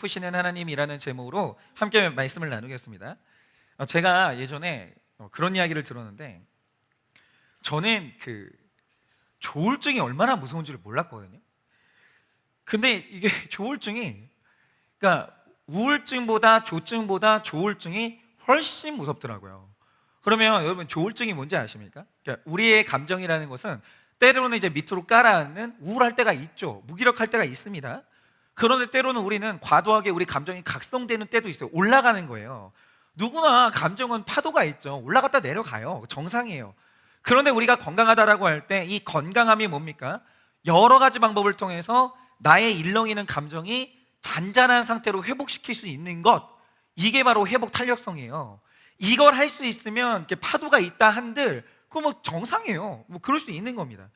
푸시는 하나님이라는 제목으로 함께 말씀을 나누겠습니다. 제가 예전에 그런 이야기를 들었는데, 저는 조울증이 얼마나 무서운지를 몰랐거든요. 근데 이게 조울증이, 그러니까 우울증보다 조증보다 조울증이 훨씬 무섭더라고요. 그러면 여러분, 조울증이 뭔지 아십니까? 그러니까 우리의 감정이라는 것은 때로는 이제 밑으로 깔아앉는, 우울할 때가 있죠. 무기력할 때가 있습니다. 그런데 때로는 우리는 과도하게 우리 감정이 각성되는 때도 있어요. 올라가는 거예요. 누구나 감정은 파도가 있죠. 올라갔다 내려가요. 정상이에요. 그런데 우리가 건강하다라고 할 때 이 건강함이 뭡니까? 여러 가지 방법을 통해서 나의 일렁이는 감정이 잔잔한 상태로 회복시킬 수 있는 것, 이게 바로 회복 탄력성이에요. 이걸 할 수 있으면 이렇게 파도가 있다 한들 그거 뭐 정상이에요. 뭐 그럴 수 있는 겁니다.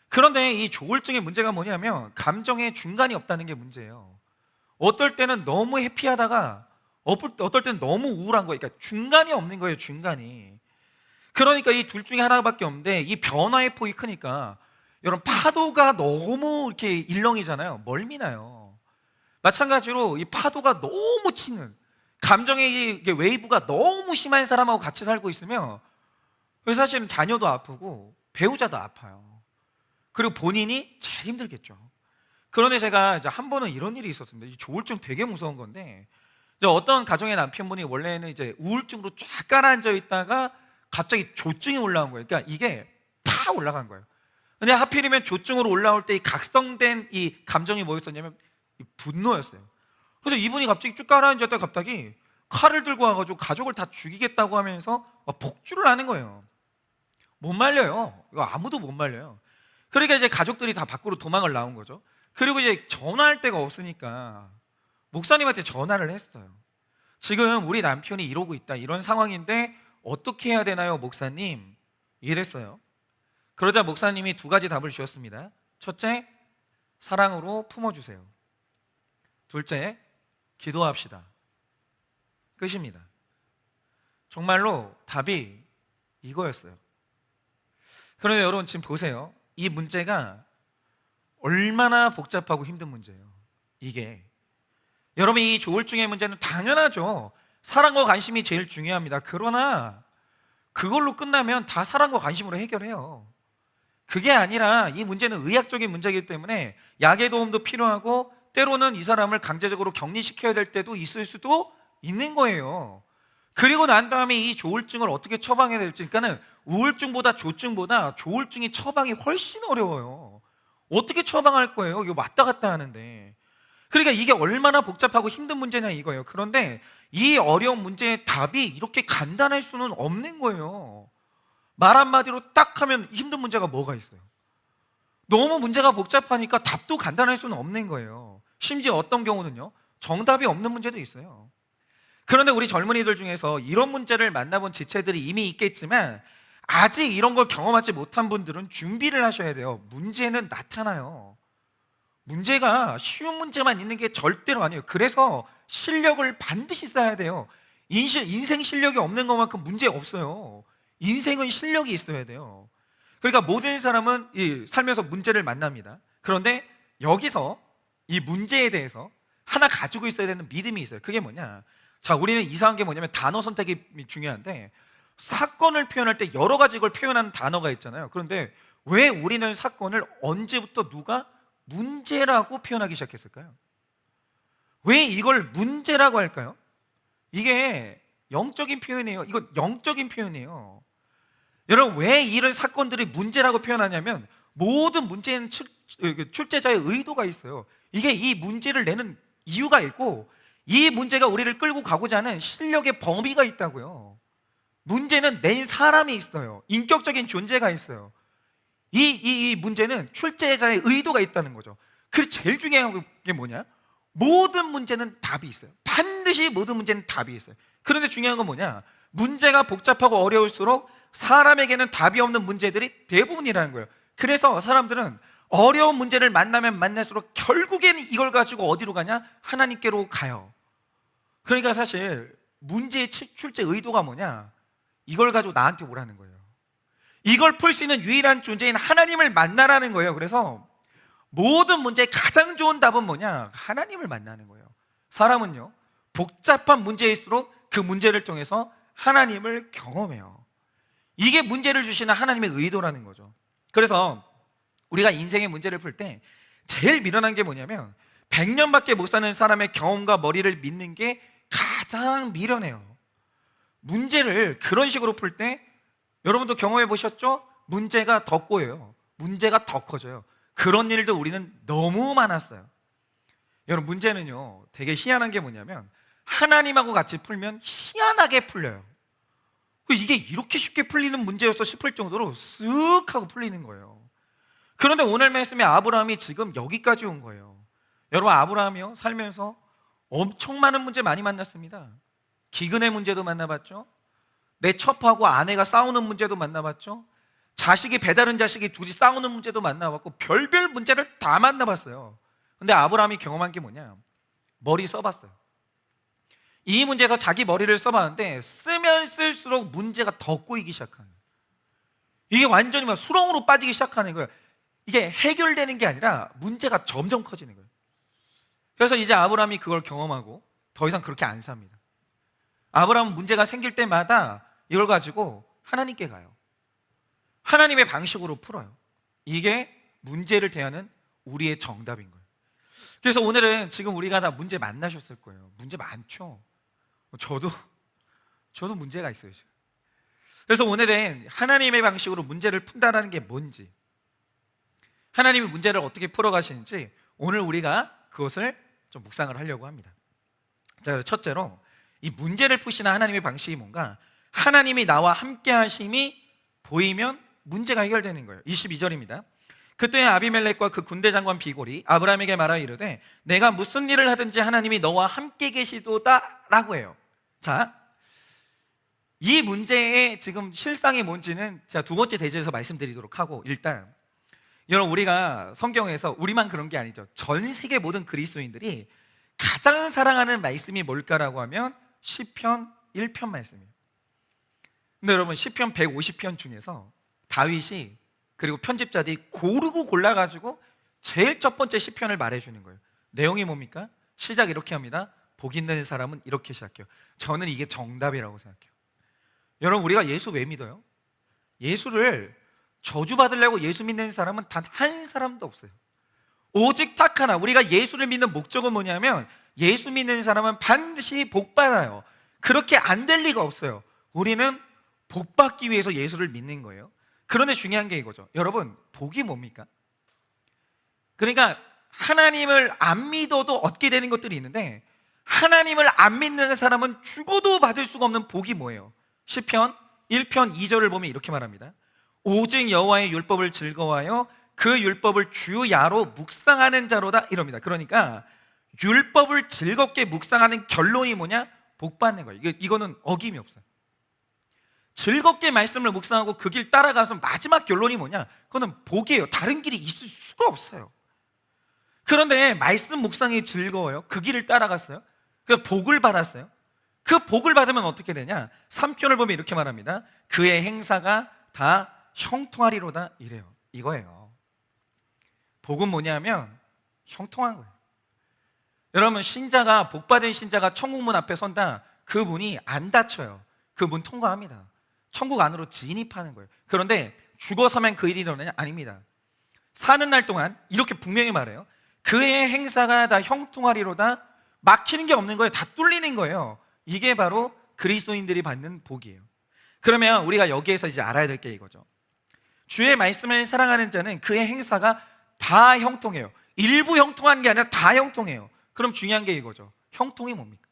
그런데 이 조울증의 문제가 뭐냐면 감정의 중간이 없다는 게 문제예요. 어떨 때는 너무 해피하다가 어떨 때는 너무 우울한 거예요. 그러니까 중간이 없는 거예요. 중간이. 그러니까 이 둘 중에 하나밖에 없는데, 이 변화의 폭이 크니까 여러분, 파도가 너무 이렇게 일렁이잖아요. 멀미나요. 마찬가지로 이 파도가 너무 치는, 감정의 이게 웨이브가 너무 심한 사람하고 같이 살고 있으면 사실은 자녀도 아프고 배우자도 아파요. 그리고 본인이 제일 힘들겠죠. 그런데 제가 이제 한 번은 이런 일이 있었습니다. 이 조울증 되게 무서운 건데, 이제 어떤 가정의 남편분이 원래는 이제 우울증으로 쫙 깔아앉아 있다가 갑자기 조증이 올라온 거예요. 그러니까 이게 팍 올라간 거예요. 근데 하필이면 조증으로 올라올 때 이 각성된 이 감정이 뭐였었냐면 이 분노였어요. 그래서 이분이 갑자기 쭉 깔아앉았다가 갑자기 칼을 들고 와가지고 가족을 다 죽이겠다고 하면서 복주를 하는 거예요. 못 말려요. 이거 아무도 못 말려요. 그러니까 이제 가족들이 다 밖으로 도망을 나온 거죠. 그리고 이제 전화할 데가 없으니까 목사님한테 전화를 했어요. 지금 우리 남편이 이러고 있다, 이런 상황인데 어떻게 해야 되나요, 목사님? 이랬어요. 그러자 목사님이 두 가지 답을 주셨습니다. 첫째, 사랑으로 품어주세요. 둘째, 기도합시다. 끝입니다. 정말로 답이 이거였어요. 그런데 여러분, 지금 보세요. 이 문제가 얼마나 복잡하고 힘든 문제예요. 이게 여러분, 이 조울증의 문제는 당연하죠. 사랑과 관심이 제일 중요합니다. 그러나 그걸로 끝나면 다 사랑과 관심으로 해결해요. 그게 아니라 이 문제는 의학적인 문제이기 때문에 약의 도움도 필요하고, 때로는 이 사람을 강제적으로 격리시켜야 될 때도 있을 수도 있는 거예요. 그리고 난 다음에 이 조울증을 어떻게 처방해야 될지, 그러니까는 우울증보다 조증보다 조울증이 처방이 훨씬 어려워요. 어떻게 처방할 거예요? 이거 왔다 갔다 하는데. 그러니까 이게 얼마나 복잡하고 힘든 문제냐 이거예요. 그런데 이 어려운 문제의 답이 이렇게 간단할 수는 없는 거예요. 말 한마디로 딱 하면 힘든 문제가 뭐가 있어요? 너무 문제가 복잡하니까 답도 간단할 수는 없는 거예요. 심지어 어떤 경우는요, 정답이 없는 문제도 있어요. 그런데 우리 젊은이들 중에서 이런 문제를 만나본 지체들이 이미 있겠지만, 아직 이런 걸 경험하지 못한 분들은 준비를 하셔야 돼요. 문제는 나타나요. 문제가 쉬운 문제만 있는 게 절대로 아니에요. 그래서 실력을 반드시 쌓아야 돼요. 인생 실력이 없는 것만큼 문제 없어요. 인생은 실력이 있어야 돼요. 그러니까 모든 사람은 살면서 문제를 만납니다. 그런데 여기서 이 문제에 대해서 하나 가지고 있어야 되는 믿음이 있어요. 그게 뭐냐? 자, 우리는 이상한 게 뭐냐면 단어 선택이 중요한데, 사건을 표현할 때 여러 가지 걸 표현하는 단어가 있잖아요. 그런데 왜 우리는 사건을 언제부터 누가 문제라고 표현하기 시작했을까요? 왜 이걸 문제라고 할까요? 이게 영적인 표현이에요. 이거 영적인 표현이에요. 여러분, 왜 이런 사건들이 문제라고 표현하냐면, 모든 문제에는 출제자의 의도가 있어요. 이게 이 문제를 내는 이유가 있고, 이 문제가 우리를 끌고 가고자 하는 실력의 범위가 있다고요. 문제는 낸 사람이 있어요. 인격적인 존재가 있어요. 이 문제는 출제자의 의도가 있다는 거죠. 그래서 제일 중요한 게 뭐냐? 모든 문제는 답이 있어요. 반드시 모든 문제는 답이 있어요. 그런데 중요한 건 뭐냐? 문제가 복잡하고 어려울수록 사람에게는 답이 없는 문제들이 대부분이라는 거예요. 그래서 사람들은 어려운 문제를 만나면 만날수록 결국에는 이걸 가지고 어디로 가냐? 하나님께로 가요. 그러니까 사실 문제의 출제 의도가 뭐냐? 이걸 가지고 나한테 오라는 거예요. 이걸 풀 수 있는 유일한 존재인 하나님을 만나라는 거예요. 그래서 모든 문제의 가장 좋은 답은 뭐냐? 하나님을 만나는 거예요. 사람은요, 복잡한 문제일수록 그 문제를 통해서 하나님을 경험해요. 이게 문제를 주시는 하나님의 의도라는 거죠. 그래서 우리가 인생의 문제를 풀 때 제일 미련한 게 뭐냐면 100년밖에 못 사는 사람의 경험과 머리를 믿는 게 가장 미련해요. 문제를 그런 식으로 풀 때 여러분도 경험해 보셨죠? 문제가 더 꼬여요. 문제가 더 커져요. 그런 일도 우리는 너무 많았어요. 여러분, 문제는요 되게 희한한 게 뭐냐면 하나님하고 같이 풀면 희한하게 풀려요. 이게 이렇게 쉽게 풀리는 문제였어 싶을 정도로 쓱 하고 풀리는 거예요. 그런데 오늘 말씀에 아브라함이 지금 여기까지 온 거예요. 여러분, 아브라함이요 살면서 엄청 많은 문제 많이 만났습니다. 기근의 문제도 만나봤죠. 내 첩하고 아내가 싸우는 문제도 만나봤죠. 자식이 배다른 자식이 둘이 싸우는 문제도 만나봤고 별별 문제를 다 만나봤어요. 근데 아브라함이 경험한 게 뭐냐? 머리 써봤어요. 이 문제에서 자기 머리를 써봤는데 쓰면 쓸수록 문제가 더 꼬이기 시작하는 거예요. 이게 완전히 막 수렁으로 빠지기 시작하는 거예요. 이게 해결되는 게 아니라 문제가 점점 커지는 거예요. 그래서 이제 아브라함이 그걸 경험하고 더 이상 그렇게 안 삽니다. 아브라함은 문제가 생길 때마다 이걸 가지고 하나님께 가요. 하나님의 방식으로 풀어요. 이게 문제를 대하는 우리의 정답인 거예요. 그래서 오늘은 지금 우리가 다 문제 만나셨을 거예요. 문제 많죠. 저도 문제가 있어요 지금. 그래서 오늘은 하나님의 방식으로 문제를 푼다는 게 뭔지, 하나님이 문제를 어떻게 풀어가시는지 오늘 우리가 그것을 좀 묵상을 하려고 합니다. 자, 첫째로 이 문제를 푸시는 하나님의 방식이 뭔가, 하나님이 나와 함께 하심이 보이면 문제가 해결되는 거예요. 22절입니다. 그때 아비멜렉과 그 군대 장관 비골이 아브라함에게 말하여 이르되 내가 무슨 일을 하든지 하나님이 너와 함께 계시도다 라고 해요. 자, 이 문제의 지금 실상이 뭔지는 제가 두 번째 대지에서 말씀드리도록 하고, 일단 여러분, 우리가 성경에서 우리만 그런 게 아니죠. 전 세계 모든 그리스도인들이 가장 사랑하는 말씀이 뭘까라고 하면 시편 1편 말씀이에요. 근데 여러분, 시편 150편 중에서 다윗이 그리고 편집자들이 고르고 골라가지고 제일 첫 번째 시편을 말해주는 거예요. 내용이 뭡니까? 시작 이렇게 합니다. 복 있는 사람은 이렇게 시작해요. 저는 이게 정답이라고 생각해요. 여러분, 우리가 예수 왜 믿어요? 예수를 저주받으려고 예수 믿는 사람은 단 한 사람도 없어요. 오직 딱 하나, 우리가 예수를 믿는 목적은 뭐냐면 예수 믿는 사람은 반드시 복받아요. 그렇게 안 될 리가 없어요. 우리는 복받기 위해서 예수를 믿는 거예요. 그런데 중요한 게 이거죠. 여러분, 복이 뭡니까? 그러니까 하나님을 안 믿어도 얻게 되는 것들이 있는데 하나님을 안 믿는 사람은 죽어도 받을 수가 없는 복이 뭐예요? 시편 1편 2절을 보면 이렇게 말합니다. 오직 여호와의 율법을 즐거워하여 그 율법을 주야로 묵상하는 자로다 이럽니다. 그러니까 율법을 즐겁게 묵상하는 결론이 뭐냐? 복 받는 거예요. 이거는 어김이 없어요. 즐겁게 말씀을 묵상하고 그 길 따라가서 마지막 결론이 뭐냐? 그거는 복이에요. 다른 길이 있을 수가 없어요. 그런데 말씀 묵상이 즐거워요. 그 길을 따라갔어요. 그래서 복을 받았어요. 그 복을 받으면 어떻게 되냐? 3편을 보면 이렇게 말합니다. 그의 행사가 다 형통하리로다 이래요. 이거예요. 복은 뭐냐면 형통한 거예요. 여러분, 신자가, 복받은 신자가 천국문 앞에 선다. 그 문이 안 닫혀요. 그 문 통과합니다. 천국 안으로 진입하는 거예요. 그런데 죽어서만 그 일이 일어나냐? 아닙니다. 사는 날 동안 이렇게 분명히 말해요. 그의 행사가 다 형통하리로다. 막히는 게 없는 거예요. 다 뚫리는 거예요. 이게 바로 그리스도인들이 받는 복이에요. 그러면 우리가 여기에서 이제 알아야 될 게 이거죠. 주의 말씀을 사랑하는 자는 그의 행사가 다 형통해요. 일부 형통한 게 아니라 다 형통해요. 그럼 중요한 게 이거죠. 형통이 뭡니까?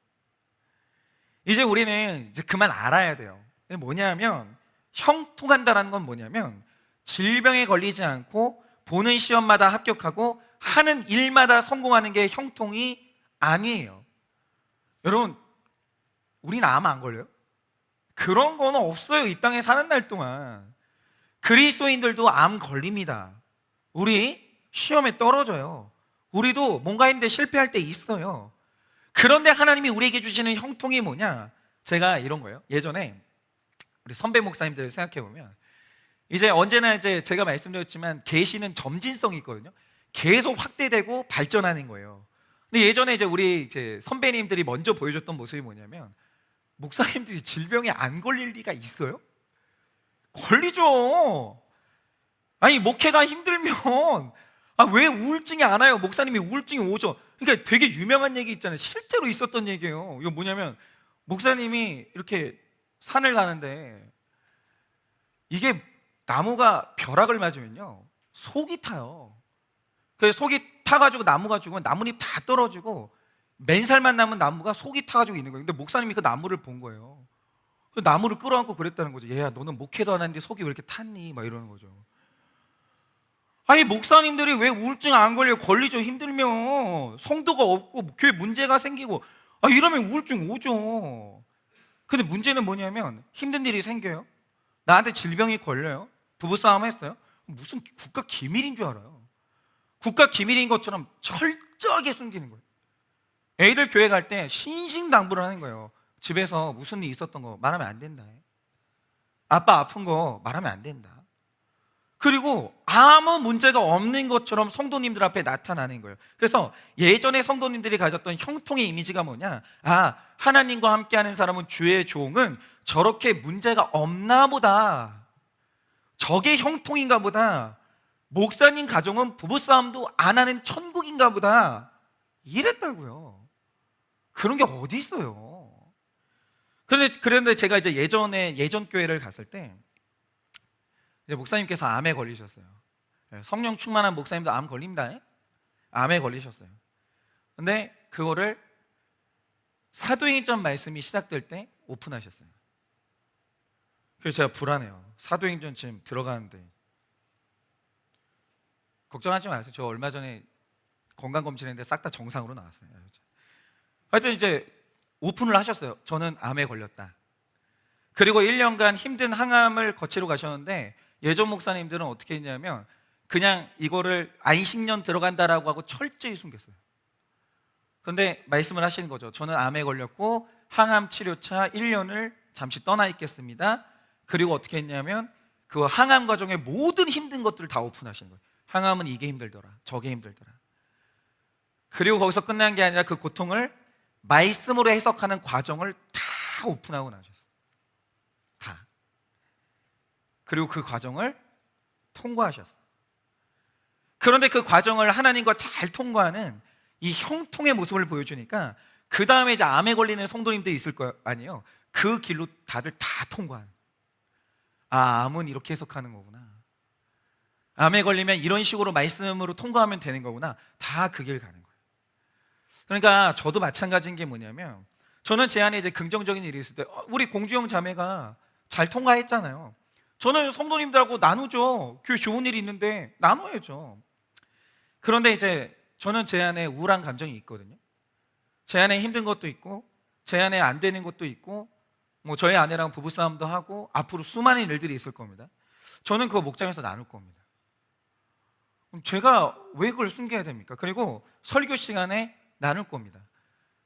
이제 우리는 이제 그만 알아야 돼요. 뭐냐면 형통한다라는 건 뭐냐면 질병에 걸리지 않고 보는 시험마다 합격하고 하는 일마다 성공하는 게 형통이 아니에요. 여러분, 우린 암 안 걸려요? 그런 거는 없어요. 이 땅에 사는 날 동안. 그리스도인들도 암 걸립니다. 우리 시험에 떨어져요. 우리도 뭔가 했는데 실패할 때 있어요. 그런데 하나님이 우리에게 주시는 형통이 뭐냐? 제가 이런 거예요. 예전에 우리 선배 목사님들 생각해 보면 이제 언제나 이제 제가 말씀드렸지만 계시는 점진성이 있거든요. 계속 확대되고 발전하는 거예요. 근데 예전에 이제 우리 선배님들이 먼저 보여줬던 모습이 뭐냐면, 목사님들이 질병에 안 걸릴 리가 있어요? 걸리죠. 아니, 목회가 힘들면 왜 우울증이 안 와요? 목사님이 우울증이 오죠. 그러니까 되게 유명한 얘기 있잖아요. 실제로 있었던 얘기예요. 이거 뭐냐면, 목사님이 이렇게 산을 가는데 이게 나무가 벼락을 맞으면요 속이 타요. 그래서 속이 타가지고 나무가 죽으면 나뭇잎 다 떨어지고 맨살만 남은 나무가 속이 타가지고 있는 거예요. 근데 목사님이 그 나무를 본 거예요. 그 나무를 끌어안고 그랬다는 거죠. 얘야, 너는 목회도 안 하는데 속이 왜 이렇게 탔니? 막 이러는 거죠. 아니, 목사님들이 왜 우울증 안 걸려요? 걸리죠. 힘들면 성도가 없고 교회 문제가 생기고 이러면 우울증 오죠. 근데 문제는 뭐냐면, 힘든 일이 생겨요. 나한테 질병이 걸려요. 부부싸움 했어요. 무슨 국가 기밀인 줄 알아요. 국가 기밀인 것처럼 철저하게 숨기는 거예요. 애들 교회 갈 때 신신당부를 하는 거예요. 집에서 무슨 일 있었던 거 말하면 안 된다. 아빠 아픈 거 말하면 안 된다. 그리고 아무 문제가 없는 것처럼 성도님들 앞에 나타나는 거예요. 그래서 예전에 성도님들이 가졌던 형통의 이미지가 뭐냐? 하나님과 함께하는 사람은, 주의 종은 저렇게 문제가 없나 보다, 저게 형통인가 보다, 목사님 가정은 부부싸움도 안 하는 천국인가 보다, 이랬다고요. 그런 게 어디 있어요. 그런데 제가 이제 예전 교회를 갔을 때 이제 목사님께서 암에 걸리셨어요. 성령 충만한 목사님도 암 걸립니다. 암에 걸리셨어요. 근데 그거를 사도행전 말씀이 시작될 때 오픈하셨어요. 그래서 제가 불안해요. 사도행전 지금 들어가는데. 걱정하지 마세요. 저 얼마 전에 건강검진했는데 싹 다 정상으로 나왔어요. 하여튼 이제 오픈을 하셨어요. 저는 암에 걸렸다. 그리고 1년간 힘든 항암을 거치러 가셨는데, 예전 목사님들은 어떻게 했냐면 그냥 이거를 안식년 들어간다라고 하고 철저히 숨겼어요. 그런데 말씀을 하시는 거죠. 저는 암에 걸렸고 항암 치료차 1년을 잠시 떠나 있겠습니다. 그리고 어떻게 했냐면 그 항암 과정의 모든 힘든 것들을 다 오픈하시는 거예요. 항암은 이게 힘들더라, 저게 힘들더라. 그리고 거기서 끝난 게 아니라 그 고통을 말씀으로 해석하는 과정을 다 오픈하고 나셨어요. 다. 그리고 그 과정을 통과하셨어요. 그런데 그 과정을 하나님과 잘 통과하는 이 형통의 모습을 보여주니까 그 다음에 이제 암에 걸리는 성도님들이 있을 거 아니에요. 그 길로 다들 다 통과하는. 암은 이렇게 해석하는 거구나. 암에 걸리면 이런 식으로 말씀으로 통과하면 되는 거구나. 다 그 길 가는 거예요. 그러니까 저도 마찬가지인 게 뭐냐면, 저는 제 안에 이제 긍정적인 일이 있을 때 우리 공주형 자매가 잘 통과했잖아요. 저는 성도님들하고 나누죠. 교회 좋은 일이 있는데 나눠야죠. 그런데 이제 저는 제 안에 우울한 감정이 있거든요. 제 안에 힘든 것도 있고, 제 안에 안 되는 것도 있고, 저희 아내랑 부부싸움도 하고, 앞으로 수많은 일들이 있을 겁니다. 저는 그거 목장에서 나눌 겁니다. 그럼 제가 왜 그걸 숨겨야 됩니까? 그리고 설교 시간에 나눌 겁니다.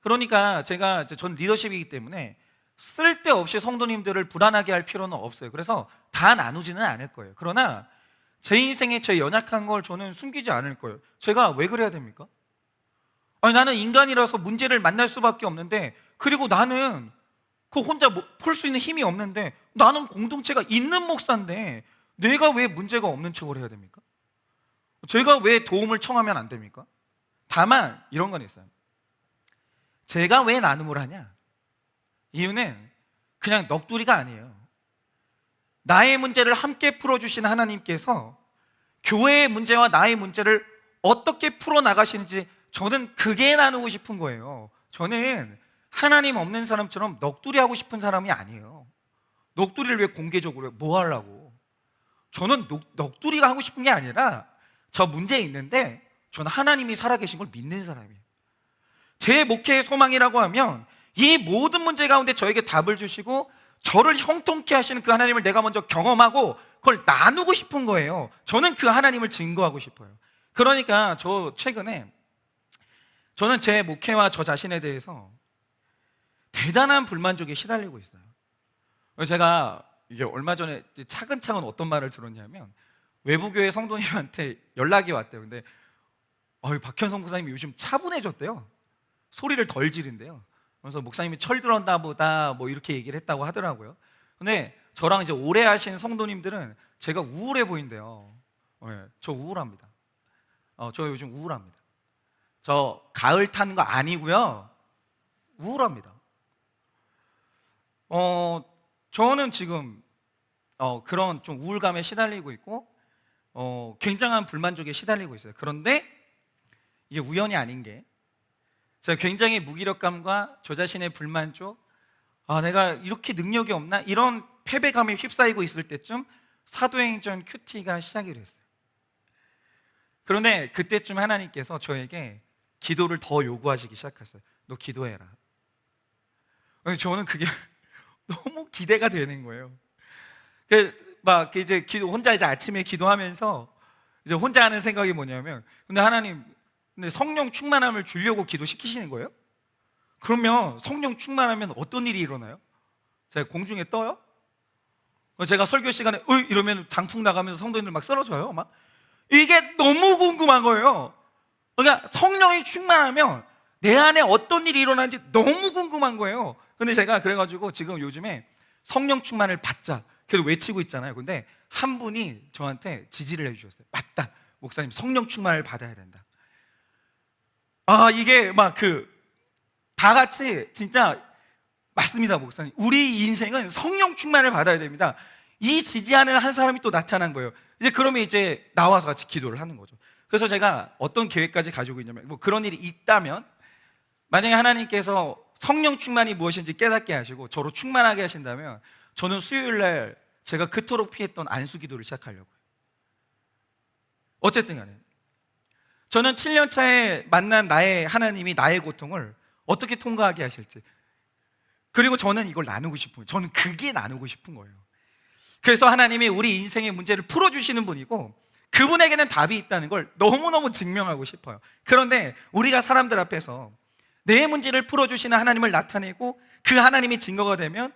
그러니까 전 리더십이기 때문에 쓸데없이 성도님들을 불안하게 할 필요는 없어요. 그래서 다 나누지는 않을 거예요. 그러나 제 인생에 제 연약한 걸 저는 숨기지 않을 거예요. 제가 왜 그래야 됩니까? 나는 인간이라서 문제를 만날 수밖에 없는데, 그리고 나는 그 혼자 풀 수 있는 힘이 없는데, 나는 공동체가 있는 목사인데 내가 왜 문제가 없는 척을 해야 됩니까? 제가 왜 도움을 청하면 안 됩니까? 다만 이런 건 있어요. 제가 왜 나눔을 하냐? 이유는 그냥 넋두리가 아니에요. 나의 문제를 함께 풀어주신 하나님께서 교회의 문제와 나의 문제를 어떻게 풀어나가시는지 저는 그게 나누고 싶은 거예요. 저는 하나님 없는 사람처럼 넋두리 하고 싶은 사람이 아니에요. 넋두리를 왜 공개적으로 뭐 하려고? 저는 넋두리가 하고 싶은 게 아니라, 저 문제 있는데 저는 하나님이 살아계신 걸 믿는 사람이에요. 제 목회의 소망이라고 하면 이 모든 문제 가운데 저에게 답을 주시고 저를 형통케 하시는 그 하나님을 내가 먼저 경험하고 그걸 나누고 싶은 거예요. 저는 그 하나님을 증거하고 싶어요. 그러니까 최근에 저는 제 목회와 저 자신에 대해서 대단한 불만족에 시달리고 있어요. 제가 이게 얼마 전에 차근차근 어떤 말을 들었냐면, 외부교회 성도님한테 연락이 왔대요. 근데 박현성 목사님이 요즘 차분해졌대요. 소리를 덜 지른대요. 그래서 목사님이 철 들었나 보다 뭐 이렇게 얘기를 했다고 하더라고요. 근데 저랑 이제 오래 하신 성도님들은 제가 우울해 보인대요. 네, 저 우울합니다. 저 요즘 우울합니다. 저 가을 타는 거 아니고요, 우울합니다. 저는 지금 그런 좀 우울감에 시달리고 있고 굉장한 불만족에 시달리고 있어요. 그런데 이게 우연이 아닌 게, 제가 굉장히 무기력감과 저 자신의 불만족, 내가 이렇게 능력이 없나, 이런 패배감에 휩싸이고 있을 때쯤 사도행전 큐티가 시작이 됐어요. 그런데 그때쯤 하나님께서 저에게 기도를 더 요구하시기 시작했어요. 너 기도해라. 저는 그게 너무 기대가 되는 거예요. 이제 혼자 이제 아침에 기도하면서 이제 혼자 하는 생각이 뭐냐면, 근데 하나님, 근데 성령 충만함을 주려고 기도시키시는 거예요? 그러면 성령 충만하면 어떤 일이 일어나요? 제가 공중에 떠요? 제가 설교 시간에 이러면 장풍 나가면서 성도님들 막 쓰러져요. 막 이게 너무 궁금한 거예요. 그러니까 성령이 충만하면 내 안에 어떤 일이 일어나는지 너무 궁금한 거예요. 근데 제가 그래가지고 지금 요즘에 성령 충만을 받자 계속 외치고 있잖아요. 근데 한 분이 저한테 지지를 해주셨어요. 맞다, 목사님 성령 충만을 받아야 된다. 이게 다 같이 진짜 맞습니다, 목사님. 우리 인생은 성령 충만을 받아야 됩니다. 이 지지하는 한 사람이 또 나타난 거예요. 그러면 이제 나와서 같이 기도를 하는 거죠. 그래서 제가 어떤 계획까지 가지고 있냐면, 뭐 그런 일이 있다면, 만약에 하나님께서 성령 충만이 무엇인지 깨닫게 하시고 저로 충만하게 하신다면, 저는 수요일날 제가 그토록 피했던 안수 기도를 시작하려고요. 어쨌든 간에 저는 7년 차에 만난 나의 하나님이 나의 고통을 어떻게 통과하게 하실지, 그리고 저는 이걸 나누고 싶은 거예요. 저는 그게 나누고 싶은 거예요. 그래서 하나님이 우리 인생의 문제를 풀어주시는 분이고, 그분에게는 답이 있다는 걸 너무너무 증명하고 싶어요. 그런데 우리가 사람들 앞에서 내 문제를 풀어주시는 하나님을 나타내고 그 하나님이 증거가 되면,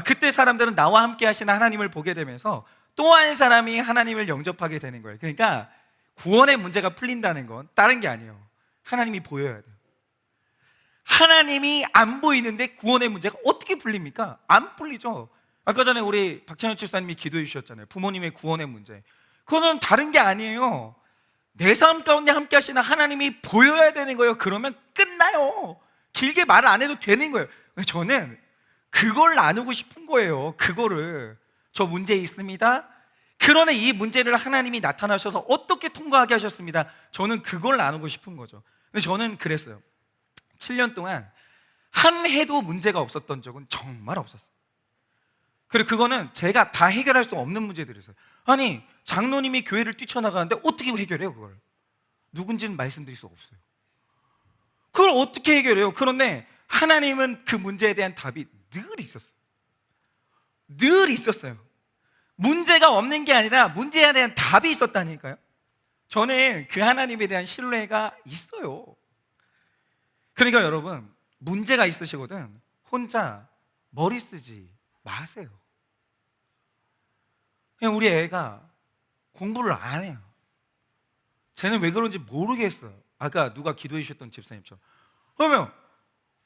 그때 사람들은 나와 함께 하시는 하나님을 보게 되면서 또 한 사람이 하나님을 영접하게 되는 거예요. 그러니까 구원의 문제가 풀린다는 건 다른 게 아니에요. 하나님이 보여야 돼요. 하나님이 안 보이는데 구원의 문제가 어떻게 풀립니까? 안 풀리죠. 아까 전에 우리 박찬현 집사님이 기도해 주셨잖아요. 부모님의 구원의 문제. 그거는 다른 게 아니에요. 내 삶 가운데 함께 하시는 하나님이 보여야 되는 거예요. 그러면 끝나요. 길게 말을 안 해도 되는 거예요. 저는 그걸 나누고 싶은 거예요. 그거를, 저 문제 있습니다, 그러나 이 문제를 하나님이 나타나셔서 어떻게 통과하게 하셨습니다. 저는 그걸 나누고 싶은 거죠. 근데 저는 그랬어요. 7년 동안 한 해도 문제가 없었던 적은 정말 없었어요. 그리고 그거는 제가 다 해결할 수 없는 문제들이었어요. 아니, 장로님이 교회를 뛰쳐나가는데 어떻게 해결해요? 그걸 누군지는 말씀드릴 수가 없어요. 그걸 어떻게 해결해요? 그런데 하나님은 그 문제에 대한 답이 늘 있었어요. 늘 있었어요. 문제가 없는 게 아니라 문제에 대한 답이 있었다니까요. 저는 그 하나님에 대한 신뢰가 있어요. 그러니까 여러분, 문제가 있으시거든 혼자 머리 쓰지 마세요. 그냥 우리 애가 공부를 안 해요. 쟤는 왜 그런지 모르겠어요. 아까 누가 기도해 주셨던 집사님처럼. 그러면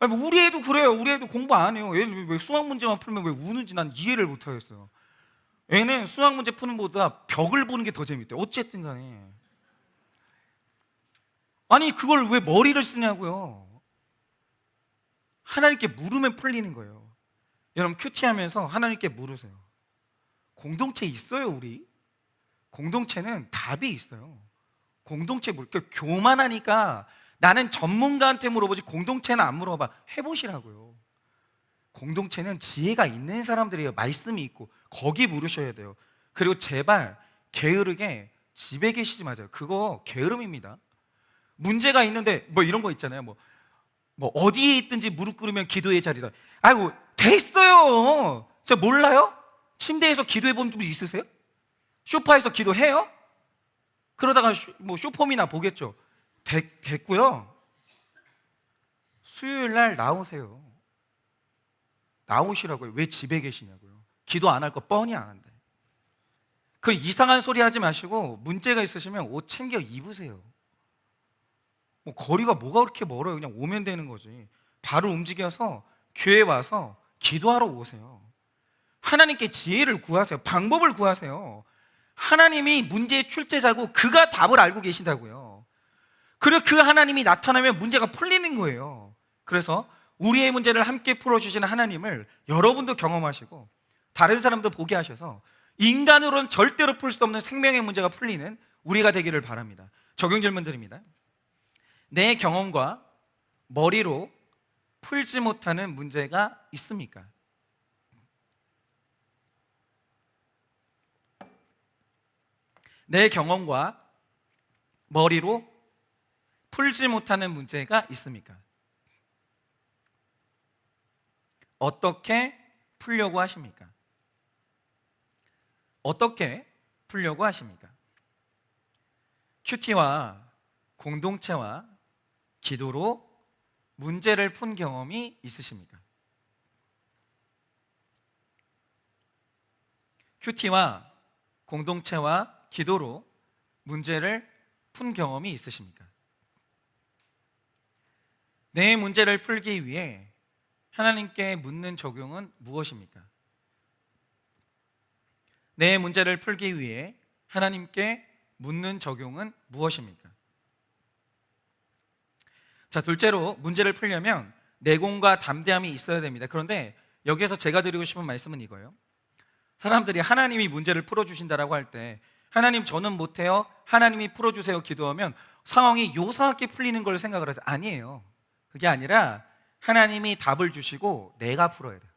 우리 애도 그래요. 우리 애도 공부 안 해요. 얘는 왜 수학 문제만 풀면 왜 우는지 난 이해를 못 하겠어요. 애는 수학 문제 푸는 것보다 벽을 보는 게 더 재밌대요. 어쨌든 간에. 아니, 그걸 왜 머리를 쓰냐고요. 하나님께 물으면 풀리는 거예요. 여러분, 큐티하면서 하나님께 물으세요. 공동체 있어요, 우리? 공동체는 답이 있어요. 공동체 교만하니까 나는 전문가한테 물어보지 공동체는 안 물어봐. 해보시라고요. 공동체는 지혜가 있는 사람들이에요. 말씀이 있고. 거기 물으셔야 돼요. 그리고 제발 게으르게 집에 계시지 마세요. 그거 게으름입니다. 문제가 있는데 뭐 이런 거 있잖아요. 뭐 어디에 있든지 무릎 꿇으면 기도의 자리다. 아이고, 됐어요. 저 몰라요? 침대에서 기도해 본 분 있으세요? 소파에서 기도해요? 그러다가 쇼폼이나 보겠죠. 됐고요. 수요일 날 나오세요. 나오시라고요. 왜 집에 계시냐고요. 기도 안 할 거 뻔히 아는데. 그 이상한 소리 하지 마시고 문제가 있으시면 옷 챙겨 입으세요. 뭐 거리가 뭐가 그렇게 멀어요. 그냥 오면 되는 거지. 바로 움직여서 교회 와서 기도하러 오세요. 하나님께 지혜를 구하세요. 방법을 구하세요. 하나님이 문제의 출제자고 그가 답을 알고 계신다고요. 그리고 그 하나님이 나타나면 문제가 풀리는 거예요. 그래서 우리의 문제를 함께 풀어주시는 하나님을 여러분도 경험하시고 다른 사람도 보게 하셔서 인간으로는 절대로 풀 수 없는 생명의 문제가 풀리는 우리가 되기를 바랍니다. 적용 질문 드립니다. 내 경험과 머리로 풀지 못하는 문제가 있습니까? 내 경험과 머리로 풀지 못하는 문제가 있습니까? 어떻게 풀려고 하십니까? 어떻게 풀려고 하십니까? 큐티와 공동체와 기도로 문제를 푼 경험이 있으십니까? 큐티와 공동체와 기도로 문제를 푼 경험이 있으십니까? 내 문제를 풀기 위해 하나님께 묻는 적용은 무엇입니까? 내 문제를 풀기 위해 하나님께 묻는 적용은 무엇입니까? 자, 둘째로 문제를 풀려면 내공과 담대함이 있어야 됩니다. 그런데 여기에서 제가 드리고 싶은 말씀은 이거예요. 사람들이 하나님이 문제를 풀어주신다라고 할 때 하나님 저는 못해요, 하나님이 풀어주세요 기도하면 상황이 요상하게 풀리는 걸 생각을 해서 아니에요. 그게 아니라 하나님이 답을 주시고 내가 풀어야 돼요.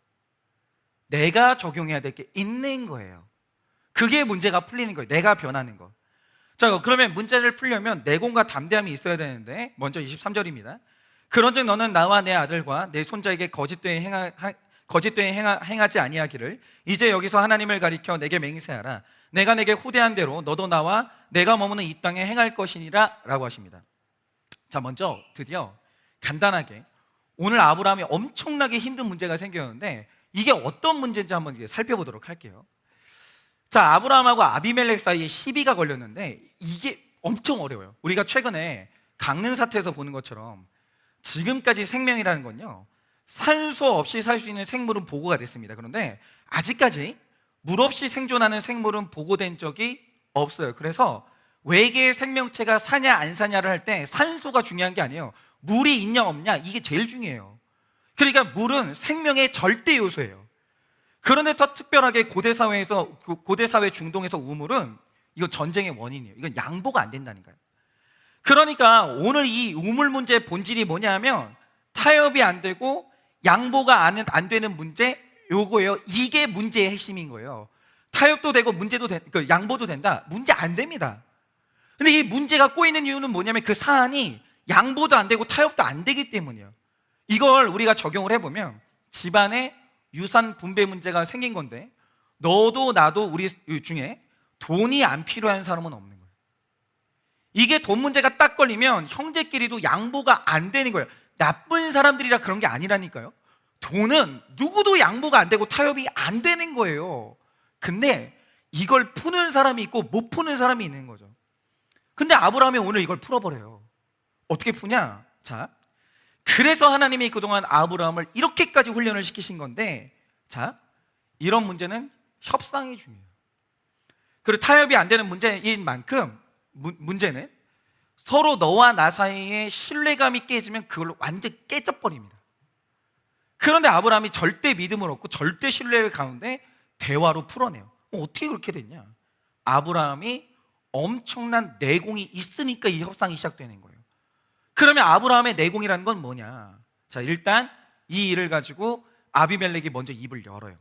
내가 적용해야 될 게 있는 거예요. 그게 문제가 풀리는 거예요. 내가 변하는 거. 자, 그러면 문제를 풀려면 내공과 담대함이 있어야 되는데 먼저 23절입니다. 그런즉 너는 나와 내 아들과 내 손자에게 거짓되이 행하지 아니하기를 이제 여기서 하나님을 가리켜 내게 맹세하라. 내가 내게 후대한 대로 너도 나와 내가 머무는 이 땅에 행할 것이니라 라고 하십니다. 자, 먼저 드디어 간단하게 오늘 아브라함이 엄청나게 힘든 문제가 생겼는데 이게 어떤 문제인지 한번 살펴보도록 할게요. 자, 아브라함하고 아비멜렉 사이에 시비가 걸렸는데 이게 엄청 어려워요. 우리가 최근에 강릉 사태에서 보는 것처럼 지금까지 생명이라는 건요, 산소 없이 살 수 있는 생물은 보고가 됐습니다. 그런데 아직까지 물 없이 생존하는 생물은 보고된 적이 없어요. 그래서 외계의 생명체가 사냐 안 사냐를 할 때 산소가 중요한 게 아니에요. 물이 있냐 없냐, 이게 제일 중요해요. 그러니까 물은 생명의 절대 요소예요. 그런데 더 특별하게 고대 사회 중동에서 우물은 이거 전쟁의 원인이에요. 이건 양보가 안 된다니까요. 그러니까 오늘 이 우물 문제의 본질이 뭐냐면 타협이 안 되고 양보가 안 되는 문제, 요거예요. 이게 문제의 핵심인 거예요. 타협도 되고 양보도 된다. 문제 안 됩니다. 근데 이 문제가 꼬이는 이유는 뭐냐면 그 사안이 양보도 안 되고 타협도 안 되기 때문이에요. 이걸 우리가 적용을 해보면 집안에 유산 분배 문제가 생긴 건데 너도 나도 우리 중에 돈이 안 필요한 사람은 없는 거예요. 이게 돈 문제가 딱 걸리면 형제끼리도 양보가 안 되는 거예요. 나쁜 사람들이라 그런 게 아니라니까요. 돈은 누구도 양보가 안 되고 타협이 안 되는 거예요. 근데 이걸 푸는 사람이 있고 못 푸는 사람이 있는 거죠. 근데 아브라함이 오늘 이걸 풀어버려요. 어떻게 푸냐? 자, 그래서 하나님이 그동안 아브라함을 이렇게까지 훈련을 시키신 건데, 자, 이런 문제는 협상이 중요해요. 그리고 타협이 안 되는 문제인 만큼 문제는 서로 너와 나 사이에 신뢰감이 깨지면 그걸로 완전히 깨져버립니다. 그런데 아브라함이 절대 믿음을 얻고 절대 신뢰를 가운데 대화로 풀어내요. 어떻게 그렇게 됐냐? 아브라함이 엄청난 내공이 있으니까 이 협상이 시작되는 거예요. 그러면 아브라함의 내공이라는 건 뭐냐? 자, 일단 이 일을 가지고 아비멜렉이 먼저 입을 열어요.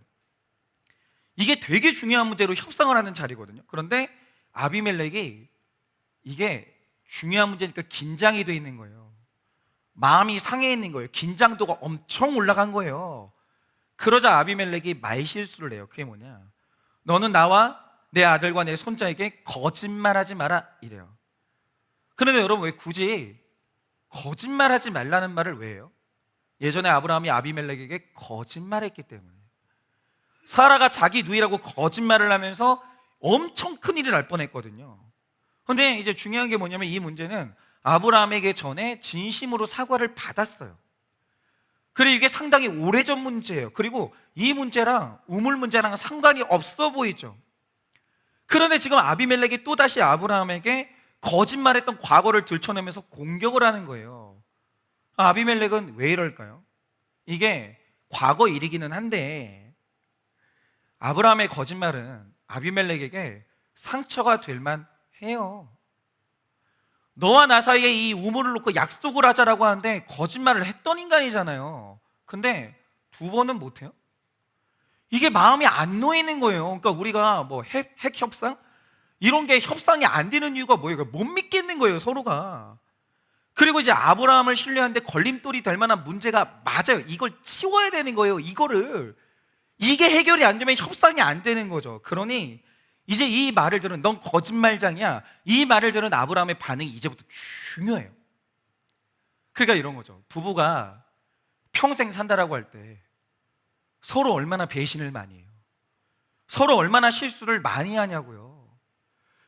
이게 되게 중요한 문제로 협상을 하는 자리거든요. 그런데 아비멜렉이 이게 중요한 문제니까 긴장이 돼 있는 거예요. 마음이 상해 있는 거예요. 긴장도가 엄청 올라간 거예요. 그러자 아비멜렉이 말실수를 해요. 그게 뭐냐? 너는 나와 내 아들과 내 손자에게 거짓말하지 마라 이래요. 그런데 여러분, 왜 굳이 거짓말하지 말라는 말을 왜 해요? 예전에 아브라함이 아비멜렉에게 거짓말했기 때문에. 사라가 자기 누이라고 거짓말을 하면서 엄청 큰일이 날 뻔했거든요. 근데 이제 중요한 게 뭐냐면 이 문제는 아브라함에게 전에 진심으로 사과를 받았어요. 그리고 이게 상당히 오래전 문제예요. 그리고 이 문제랑 우물 문제랑 상관이 없어 보이죠. 그런데 지금 아비멜렉이 또다시 아브라함에게 거짓말했던 과거를 들춰내면서 공격을 하는 거예요. 아비멜렉은 왜 이럴까요? 이게 과거 일이기는 한데 아브라함의 거짓말은 아비멜렉에게 상처가 될 만해요. 너와 나 사이에 이 우물을 놓고 약속을 하자라고 하는데 거짓말을 했던 인간이잖아요. 근데 두 번은 못해요? 이게 마음이 안 놓이는 거예요. 그러니까 우리가 뭐 핵 협상? 이런 게 협상이 안 되는 이유가 뭐예요? 못 믿겠는 거예요, 서로가. 그리고 이제 아브라함을 신뢰하는데 걸림돌이 될 만한 문제가 맞아요. 이걸 치워야 되는 거예요, 이거를. 이게 해결이 안 되면 협상이 안 되는 거죠. 그러니 이제 이 말을 들은 넌 거짓말장이야, 이 말을 들은 아브라함의 반응이 이제부터 중요해요. 그러니까 이런 거죠. 부부가 평생 산다라고 할 때 서로 얼마나 배신을 많이 해요. 서로 얼마나 실수를 많이 하냐고요.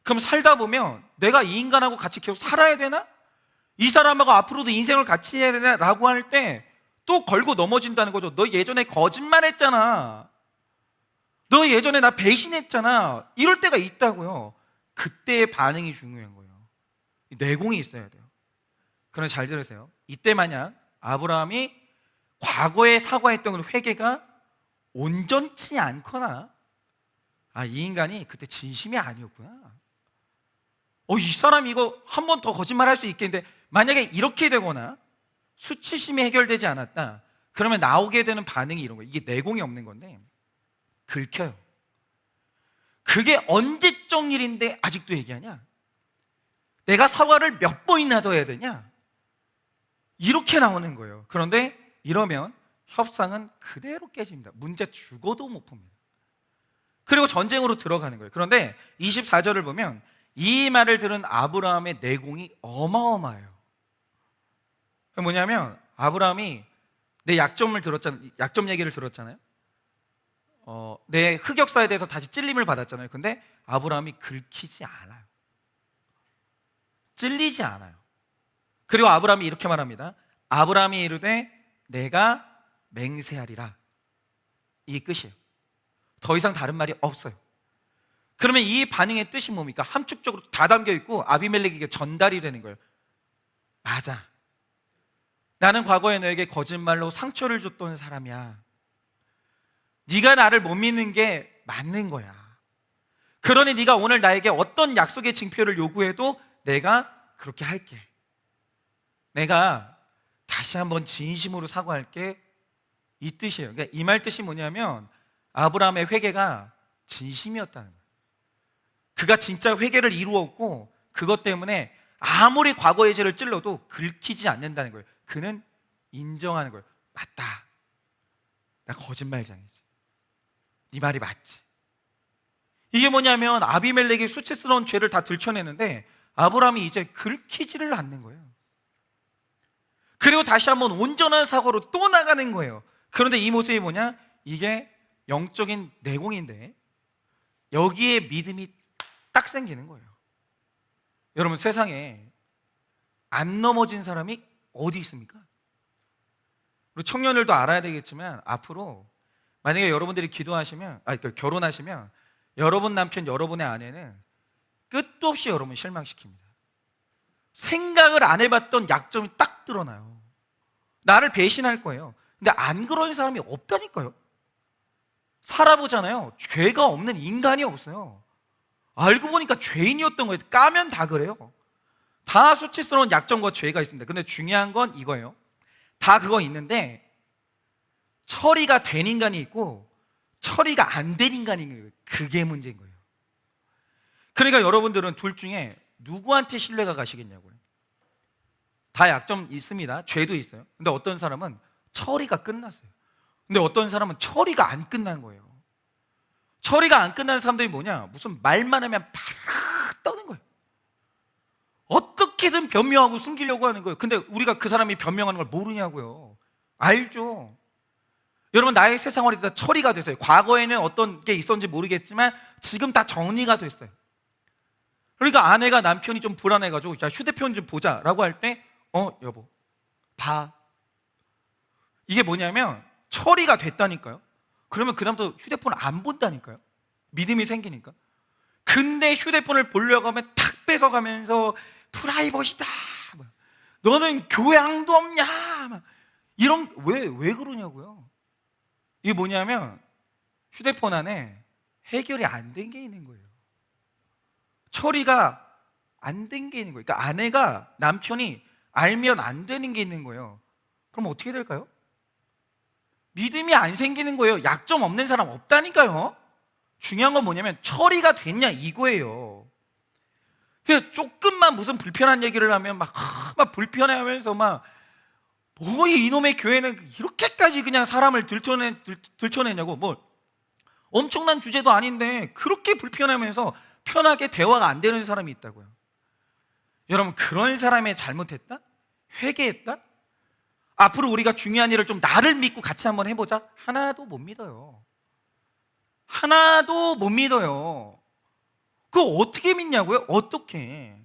그럼 살다 보면 내가 이 인간하고 같이 계속 살아야 되나? 이 사람하고 앞으로도 인생을 같이 해야 되나? 라고 할 때 또 걸고 넘어진다는 거죠. 너 예전에 거짓말했잖아, 너 예전에 나 배신했잖아, 이럴 때가 있다고요. 그때의 반응이 중요한 거예요. 내공이 있어야 돼요. 그럼 잘 들으세요. 이때 만약 아브라함이 과거에 사과했던 회개가 온전치 않거나 이 인간이 그때 진심이 아니었구나, 이 사람 이거 한 번 더 거짓말할 수 있겠는데, 만약에 이렇게 되거나 수치심이 해결되지 않았다, 그러면 나오게 되는 반응이 이런 거예요. 이게 내공이 없는 건데 긁혀요. 그게 언제적 일인데 아직도 얘기하냐? 내가 사과를 몇 번이나 더 해야 되냐? 이렇게 나오는 거예요. 그런데 이러면 협상은 그대로 깨집니다. 문제 죽어도 못 풉니다. 그리고 전쟁으로 들어가는 거예요. 그런데 24절을 보면 이 말을 들은 아브라함의 내공이 어마어마해요. 뭐냐면 아브라함이 내 약점 얘기를 들었잖아요. 내 흑역사에 대해서 다시 찔림을 받았잖아요. 근데 아브라함이 긁히지 않아요. 찔리지 않아요. 그리고 아브라함이 이렇게 말합니다. 아브라함이 이르되 내가 맹세하리라. 이게 끝이에요. 더 이상 다른 말이 없어요. 그러면 이 반응의 뜻이 뭡니까? 함축적으로 다 담겨 있고 아비멜렉에게 전달이 되는 거예요. 맞아, 나는 과거에 너에게 거짓말로 상처를 줬던 사람이야. 네가 나를 못 믿는 게 맞는 거야. 그러니 네가 오늘 나에게 어떤 약속의 징표를 요구해도 내가 그렇게 할게. 내가 다시 한번 진심으로 사과할게. 이 뜻이에요. 그러니까 이 말 뜻이 뭐냐면 아브라함의 회개가 진심이었다는 거예요. 그가 진짜 회개를 이루었고 그것 때문에 아무리 과거의 죄를 찔러도 긁히지 않는다는 거예요. 그는 인정하는 거예요. 맞다, 나 거짓말장이지, 네 말이 맞지. 이게 뭐냐면 아비멜렉이 수치스러운 죄를 다 들춰내는데 아브라함이 이제 긁히지를 않는 거예요. 그리고 다시 한번 온전한 사고로 또 나가는 거예요. 그런데 이 모습이 뭐냐? 이게 영적인 내공인데 여기에 믿음이 딱 생기는 거예요. 여러분, 세상에 안 넘어진 사람이 어디 있습니까? 우리 청년들도 알아야 되겠지만 앞으로 만약에 여러분들이 기도하시면 결혼하시면 여러분 남편, 여러분의 아내는 끝도 없이 여러분 실망시킵니다. 생각을 안 해봤던 약점이 딱 드러나요. 나를 배신할 거예요. 근데 안 그런 사람이 없다니까요. 살아보잖아요. 죄가 없는 인간이 없어요. 알고 보니까 죄인이었던 거예요. 까면 다 그래요. 다 수치스러운 약점과 죄가 있습니다. 근데 중요한 건 이거예요. 다 그거 있는데 처리가 된 인간이 있고 처리가 안 된 인간인 거예요. 그게 문제인 거예요. 그러니까 여러분들은 둘 중에 누구한테 신뢰가 가시겠냐고요. 다 약점 있습니다. 죄도 있어요. 근데 어떤 사람은 처리가 끝났어요. 근데 어떤 사람은 처리가 안 끝난 거예요. 처리가 안 끝나는 사람들이 뭐냐? 무슨 말만 하면 파락 떠는 거예요. 어떻게든 변명하고 숨기려고 하는 거예요. 근데 우리가 그 사람이 변명하는 걸 모르냐고요. 알죠. 여러분, 나의 세상활이 다 처리가 됐어요. 과거에는 어떤 게 있었는지 모르겠지만 지금 다 정리가 됐어요. 그러니까 아내가 남편이 좀 불안해가지고 야 휴대폰 좀 보자라고 할 때 여보 봐. 이게 뭐냐면 처리가 됐다니까요. 그러면 그다음부터 휴대폰을 안 본다니까요. 믿음이 생기니까. 근데 휴대폰을 보려고 하면 탁 뺏어가면서 프라이버시다, 너는 교양도 없냐, 이런. 왜 그러냐고요. 이게 뭐냐면 휴대폰 안에 해결이 안 된 게 있는 거예요. 처리가 안 된 게 있는 거예요. 그러니까 아내가 남편이 알면 안 되는 게 있는 거예요. 그럼 어떻게 될까요? 믿음이 안 생기는 거예요. 약점 없는 사람 없다니까요. 중요한 건 뭐냐면 처리가 됐냐 이거예요. 그래서 조금만 무슨 불편한 얘기를 하면 막 불편해하면서 뭐 이놈의 교회는 이렇게까지 그냥 사람을 들춰내냐고. 뭐 엄청난 주제도 아닌데 그렇게 불편하면서 편하게 대화가 안 되는 사람이 있다고요. 여러분, 그런 사람이 잘못했다? 회개했다? 앞으로 우리가 중요한 일을 좀 나를 믿고 같이 한번 해보자? 하나도 못 믿어요. 하나도 못 믿어요. 그거 어떻게 믿냐고요? 어떻게?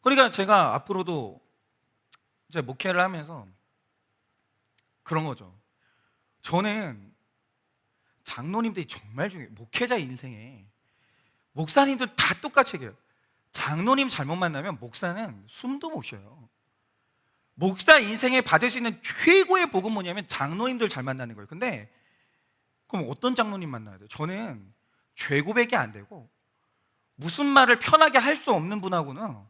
그러니까 제가 앞으로도 이제 목회를 하면서 그런 거죠. 저는 장로님들이 정말 중요해요. 목회자 인생에 목사님들 다 똑같이 얘기해요. 장로님 잘못 만나면 목사는 숨도 못 쉬어요. 목사 인생에 받을 수 있는 최고의 복은 뭐냐면 장로님들 잘 만나는 거예요. 근데 그럼 어떤 장로님 만나야 돼요? 저는 죄 고백이 안 되고 무슨 말을 편하게 할 수 없는 분하고는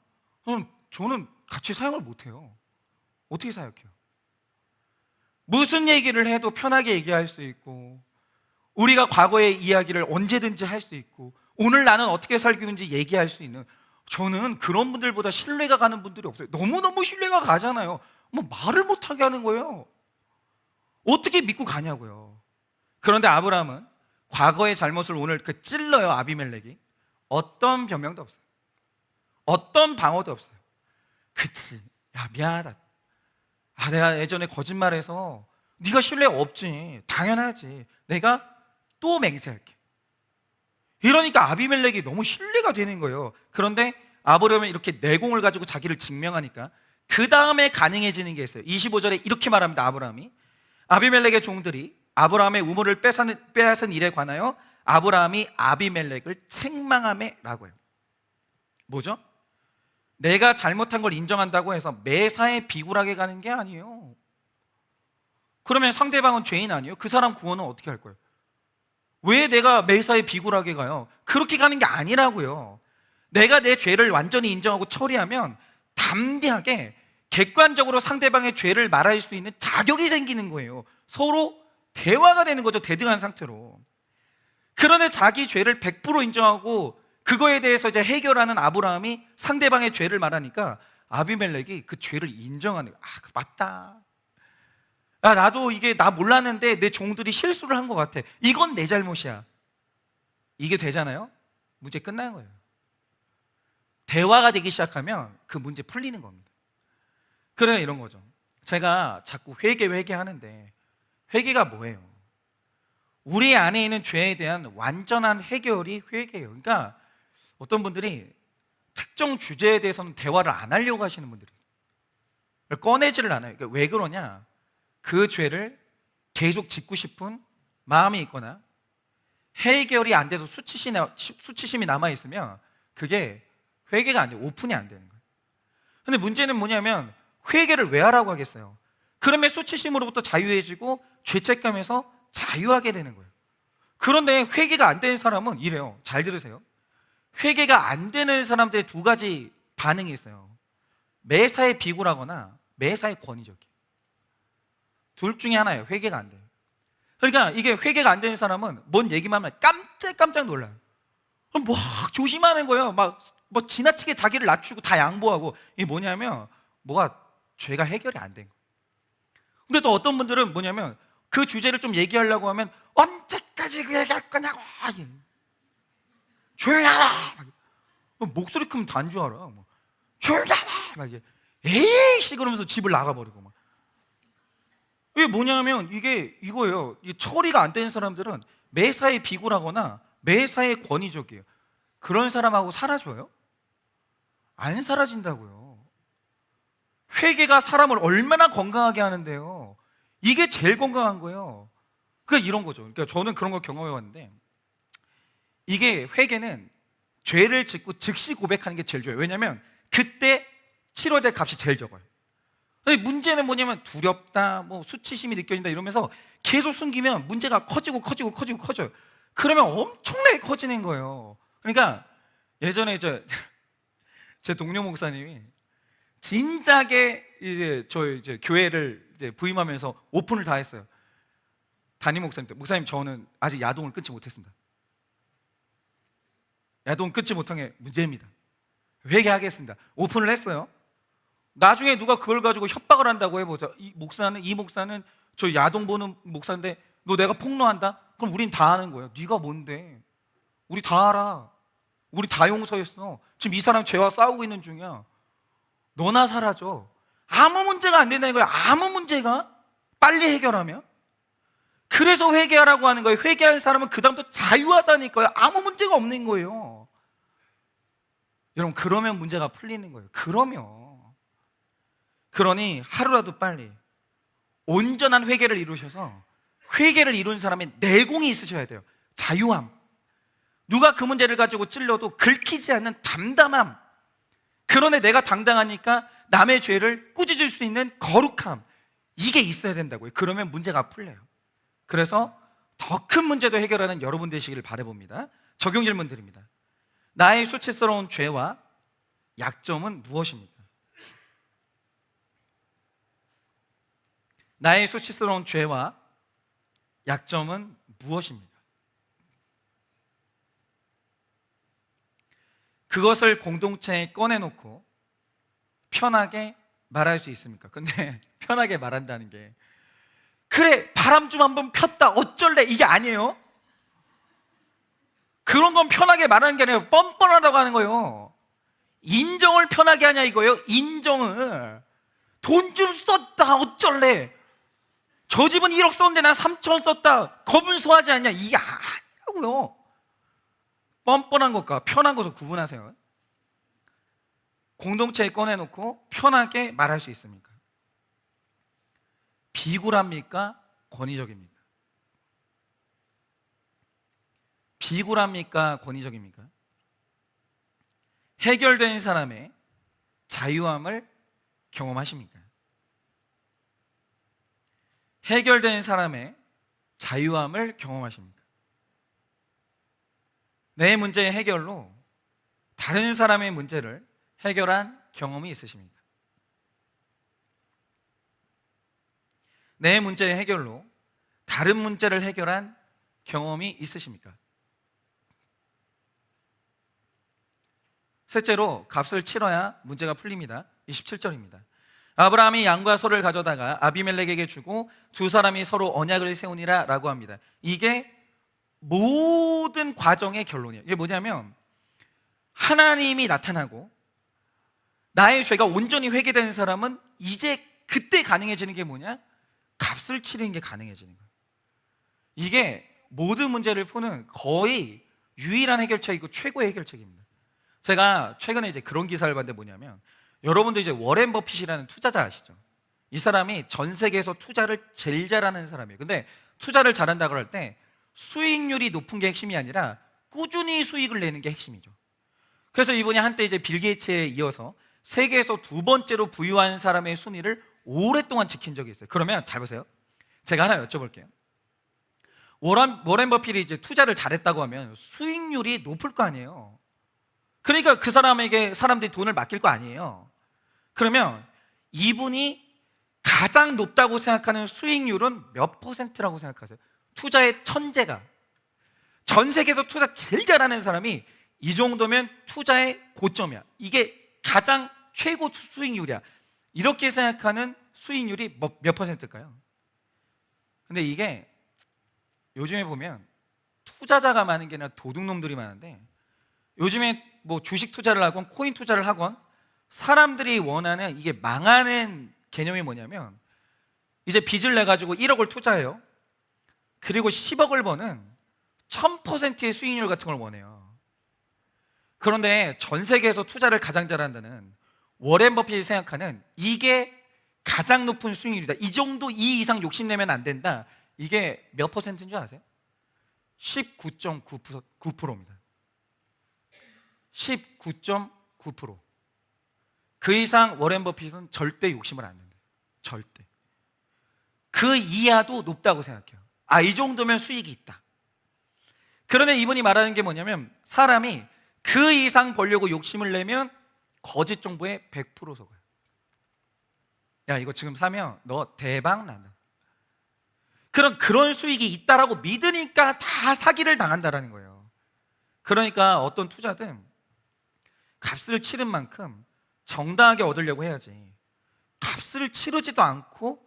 저는 같이 사역을 못 해요. 어떻게 사역해요? 무슨 얘기를 해도 편하게 얘기할 수 있고, 우리가 과거의 이야기를 언제든지 할 수 있고, 오늘 나는 어떻게 살고 있는지 얘기할 수 있는, 저는 그런 분들보다 신뢰가 가는 분들이 없어요. 너무너무 신뢰가 가잖아요. 뭐 말을 못하게 하는 거예요. 어떻게 믿고 가냐고요. 그런데 아브라함은 과거의 잘못을 오늘 찔러요. 아비멜렉이 어떤 변명도 없어요. 어떤 방어도 없어요. 그치, 야 미안하다. 내가 예전에 거짓말해서 네가 신뢰 없지. 당연하지. 내가 또 맹세할게. 이러니까 아비멜렉이 너무 신뢰가 되는 거예요. 그런데 아브라함은 이렇게 내공을 가지고 자기를 증명하니까 그 다음에 가능해지는 게 있어요. 25절에 이렇게 말합니다. 아브라함이 아비멜렉의 종들이 아브라함의 우물을 빼앗은 일에 관하여 아브라함이 아비멜렉을 책망하매 라고 해요. 뭐죠? 내가 잘못한 걸 인정한다고 해서 매사에 비굴하게 가는 게 아니에요. 그러면 상대방은 죄인 아니에요? 그 사람 구원은 어떻게 할 거예요? 왜 내가 매사에 비굴하게 가요? 그렇게 가는 게 아니라고요. 내가 내 죄를 완전히 인정하고 처리하면 담대하게 객관적으로 상대방의 죄를 말할 수 있는 자격이 생기는 거예요. 서로 대화가 되는 거죠. 대등한 상태로. 그런데 자기 죄를 100% 인정하고 그거에 대해서 이제 해결하는 아브라함이 상대방의 죄를 말하니까 아비멜렉이 그 죄를 인정하는 거예요. 맞다. 나도 이게 나 몰랐는데 내 종들이 실수를 한 것 같아. 이건 내 잘못이야. 이게 되잖아요. 문제 끝나는 거예요. 대화가 되기 시작하면 그 문제 풀리는 겁니다. 그래, 이런 거죠. 제가 자꾸 회개하는데 회개가 뭐예요? 우리 안에 있는 죄에 대한 완전한 해결이 회개예요. 그러니까 어떤 분들이 특정 주제에 대해서는 대화를 안 하려고 하시는 분들이 꺼내지를 않아요. 그러니까 왜 그러냐? 그 죄를 계속 짓고 싶은 마음이 있거나 해결이 안 돼서 수치심이 남아있으면 그게 회개가 안 돼요. 오픈이 안 되는 거예요. 근데 문제는 뭐냐면 회개를 왜 하라고 하겠어요? 그러면 수치심으로부터 자유해지고 죄책감에서 자유하게 되는 거예요. 그런데 회개가 안 되는 사람은 이래요. 잘 들으세요. 회개가 안 되는 사람들의 두 가지 반응이 있어요. 매사에 비굴하거나 매사에 권위적이에요. 둘 중에 하나예요. 회개가 안 돼요. 그러니까 이게 회개가 안 되는 사람은 뭔 얘기만 하면 깜짝 놀라요. 막 조심하는 거예요. 뭐 지나치게 자기를 낮추고 다 양보하고. 이게 뭐냐면 뭐가 죄가 해결이 안 된 거예요. 근데 또 어떤 분들은 뭐냐면 그 주제를 좀 얘기하려고 하면 언제까지 그 얘기할 거냐고, 조용히 하라. 목소리 크면 단 줄 알아. 조용히 하라. 에이씨 그러면서 집을 나가버리고 막. 이게 뭐냐면 이거예요. 처리가 안 되는 사람들은 매사에 비굴하거나 매사에 권위적이에요. 그런 사람하고 살아줘요? 안 사라진다고요. 회개가 사람을 얼마나 건강하게 하는데요. 이게 제일 건강한 거예요. 그러니까 이런 거죠. 그러니까 저는 그런 걸 경험해 왔는데, 이게 회개는 죄를 짓고 즉시 고백하는 게 제일 좋아요. 왜냐하면 그때 치러야 될 값이 제일 적어요. 근데 문제는 뭐냐면 두렵다, 뭐 수치심이 느껴진다 이러면서 계속 숨기면 문제가 커져요. 그러면 엄청나게 커지는 거예요. 그러니까 예전에 제 동료 목사님이 진작에 저희 교회를 부임하면서 오픈을 다 했어요. 담임 목사님 때, 목사님 저는 아직 야동을 끊지 못했습니다. 야동 끊지 못한 게 문제입니다. 회개하겠습니다. 오픈을 했어요. 나중에 누가 그걸 가지고 협박을 한다고 해보자. 이 목사는 저 야동 보는 목사인데 너 내가 폭로한다? 그럼 우린 다 아는 거예요. 네가 뭔데? 우리 다 알아. 우리 다 용서했어. 지금 이 사람 죄와 싸우고 있는 중이야. 너나 사라져. 아무 문제가 안 된다는 거야. 아무 문제가. 빨리 해결하면. 그래서 회개하라고 하는 거예요. 회개할 사람은 그 다음부터 자유하다니까요. 아무 문제가 없는 거예요. 여러분, 그러면 문제가 풀리는 거예요. 그러니 하루라도 빨리 온전한 회개를 이루셔서, 회개를 이룬 사람의 내공이 있으셔야 돼요. 자유함. 누가 그 문제를 가지고 찔러도 긁히지 않는 담담함. 그러네 내가 당당하니까 남의 죄를 꾸짖을 수 있는 거룩함. 이게 있어야 된다고요. 그러면 문제가 풀려요. 그래서 더 큰 문제도 해결하는 여러분 되시기를 바라봅니다. 적용 질문 드립니다. 나의 수치스러운 죄와 약점은 무엇입니까? 나의 수치스러운 죄와 약점은 무엇입니까? 그것을 공동체에 꺼내놓고 편하게 말할 수 있습니까? 근데 편하게 말한다는 게, 그래 바람 좀 한번 폈다 어쩔래, 이게 아니에요. 그런 건 편하게 말하는 게 아니라 뻔뻔하다고 하는 거예요. 인정을 편하게 하냐 이거예요. 인정을. 돈 좀 썼다 어쩔래, 저 집은 1억 썼는데 난 3천 썼다, 거분소하지 않냐, 이게 아니라고요. 뻔뻔한 것과 편한 것을 구분하세요. 공동체에 꺼내놓고 편하게 말할 수 있습니까? 비굴합니까? 권위적입니까? 비굴합니까? 권위적입니까? 해결된 사람의 자유함을 경험하십니까? 해결된 사람의 자유함을 경험하십니까? 내 문제의 해결로 다른 사람의 문제를 해결한 경험이 있으십니까? 내 문제의 해결로 다른 문제를 해결한 경험이 있으십니까? 셋째로, 값을 치러야 문제가 풀립니다. 27절입니다. 아브라함이 양과 소를 가져다가 아비멜렉에게 주고 두 사람이 서로 언약을 세우니라 라고 합니다. 이게 모든 과정의 결론이에요. 이게 뭐냐면, 하나님이 나타나고 나의 죄가 온전히 회개되는 사람은 이제 그때 가능해지는 게 뭐냐? 값을 치르는 게 가능해지는 거예요. 이게 모든 문제를 푸는 거의 유일한 해결책이고 최고의 해결책입니다. 제가 최근에 그런 기사를 봤는데 뭐냐면, 여러분도 워렌 버핏이라는 투자자 아시죠? 이 사람이 전 세계에서 투자를 제일 잘하는 사람이에요. 근데 투자를 잘한다고 할 때 수익률이 높은 게 핵심이 아니라 꾸준히 수익을 내는 게 핵심이죠. 그래서 이분이 한때 빌 게이츠에 이어서 세계에서 두 번째로 부유한 사람의 순위를 오랫동안 지킨 적이 있어요. 그러면 잘 보세요. 제가 하나 여쭤볼게요. 워렌 버핏이 투자를 잘했다고 하면 수익률이 높을 거 아니에요. 그러니까 그 사람에게 사람들이 돈을 맡길 거 아니에요. 그러면 이분이 가장 높다고 생각하는 수익률은 몇 %라고 생각하세요? 투자의 천재가, 전 세계에서 투자 제일 잘하는 사람이 이 정도면 투자의 고점이야, 이게 가장 최고 수익률이야, 이렇게 생각하는 수익률이 몇 %일까요? 근데 이게 요즘에 보면 투자자가 많은 게 아니라 도둑놈들이 많은데, 요즘에 주식 투자를 하건 코인 투자를 하건 사람들이 원하는 이게 망하는 개념이 뭐냐면, 이제 빚을 내가지고 1억을 투자해요. 그리고 10억을 버는 1000%의 수익률 같은 걸 원해요. 그런데 전 세계에서 투자를 가장 잘한다는 워렌 버핏이 생각하는 이게 가장 높은 수익률이다, 이 정도 이 이상 욕심내면 안 된다, 이게 몇 퍼센트인 줄 아세요? 19.9%입니다. 19.9%. 그 이상 워렌 버핏은 절대 욕심을 안 낸대요. 절대. 그 이하도 높다고 생각해요. 이 정도면 수익이 있다. 그러면 이분이 말하는 게 뭐냐면, 사람이 그 이상 벌려고 욕심을 내면 거짓 정보에 100% 속아요. 야, 이거 지금 사면 너 대박 난다. 그런 수익이 있다라고 믿으니까 다 사기를 당한다라는 거예요. 그러니까 어떤 투자든 값을 치른 만큼 정당하게 얻으려고 해야지, 값을 치르지도 않고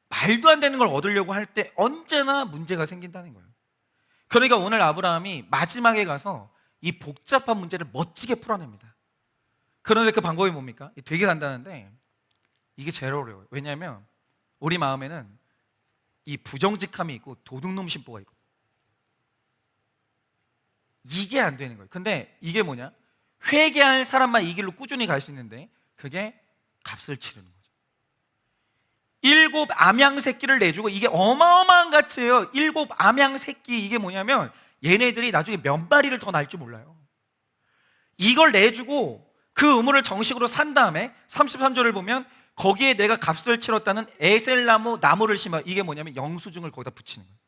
말도 안 되는 걸 얻으려고 할 때 언제나 문제가 생긴다는 거예요. 그러니까 오늘 아브라함이 마지막에 가서 이 복잡한 문제를 멋지게 풀어냅니다. 그런데 그 방법이 뭡니까? 되게 간단한데 이게 제일 어려워요. 왜냐하면 우리 마음에는 이 부정직함이 있고 도둑놈 심보가 있고, 이게 안 되는 거예요. 근데 이게 뭐냐? 회개할 사람만 이 길로 꾸준히 갈 수 있는데 그게 값을 치르는 거죠. 7 암양 새끼를 내주고, 이게 어마어마한 가치예요. 7 암양 새끼, 이게 뭐냐면 얘네들이 나중에 몇 마리를 더 날 줄 몰라요. 이걸 내주고 그 우물을 정식으로 산 다음에 33절을 보면 거기에 내가 값을 치렀다는 에셀나무 나무를 심어, 이게 뭐냐면 영수증을 거기다 붙이는 거예요.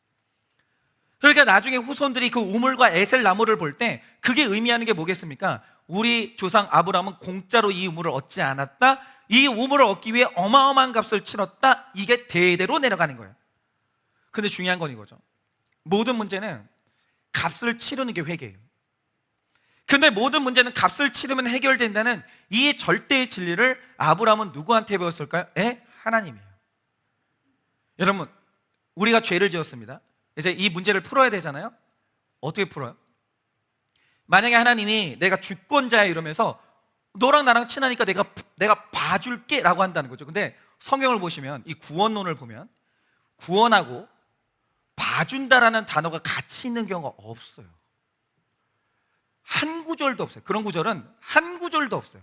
그러니까 나중에 후손들이 그 우물과 에셀나무를 볼 때 그게 의미하는 게 뭐겠습니까? 우리 조상 아브라함은 공짜로 이 우물을 얻지 않았다, 이 우물을 얻기 위해 어마어마한 값을 치렀다, 이게 대대로 내려가는 거예요. 근데 중요한 건 이거죠. 모든 문제는 값을 치르는 게 회개예요. 근데 모든 문제는 값을 치르면 해결된다는 이 절대의 진리를 아브라함은 누구한테 배웠을까요? 하나님이에요. 여러분, 우리가 죄를 지었습니다. 이제 이 문제를 풀어야 되잖아요. 어떻게 풀어요? 만약에 하나님이 내가 주권자야 이러면서 너랑 나랑 친하니까 내가 봐줄게 라고 한다는 거죠. 근데 성경을 보시면, 이 구원론을 보면 구원하고 봐준다라는 단어가 같이 있는 경우가 없어요. 한 구절도 없어요. 그런 구절은 한 구절도 없어요.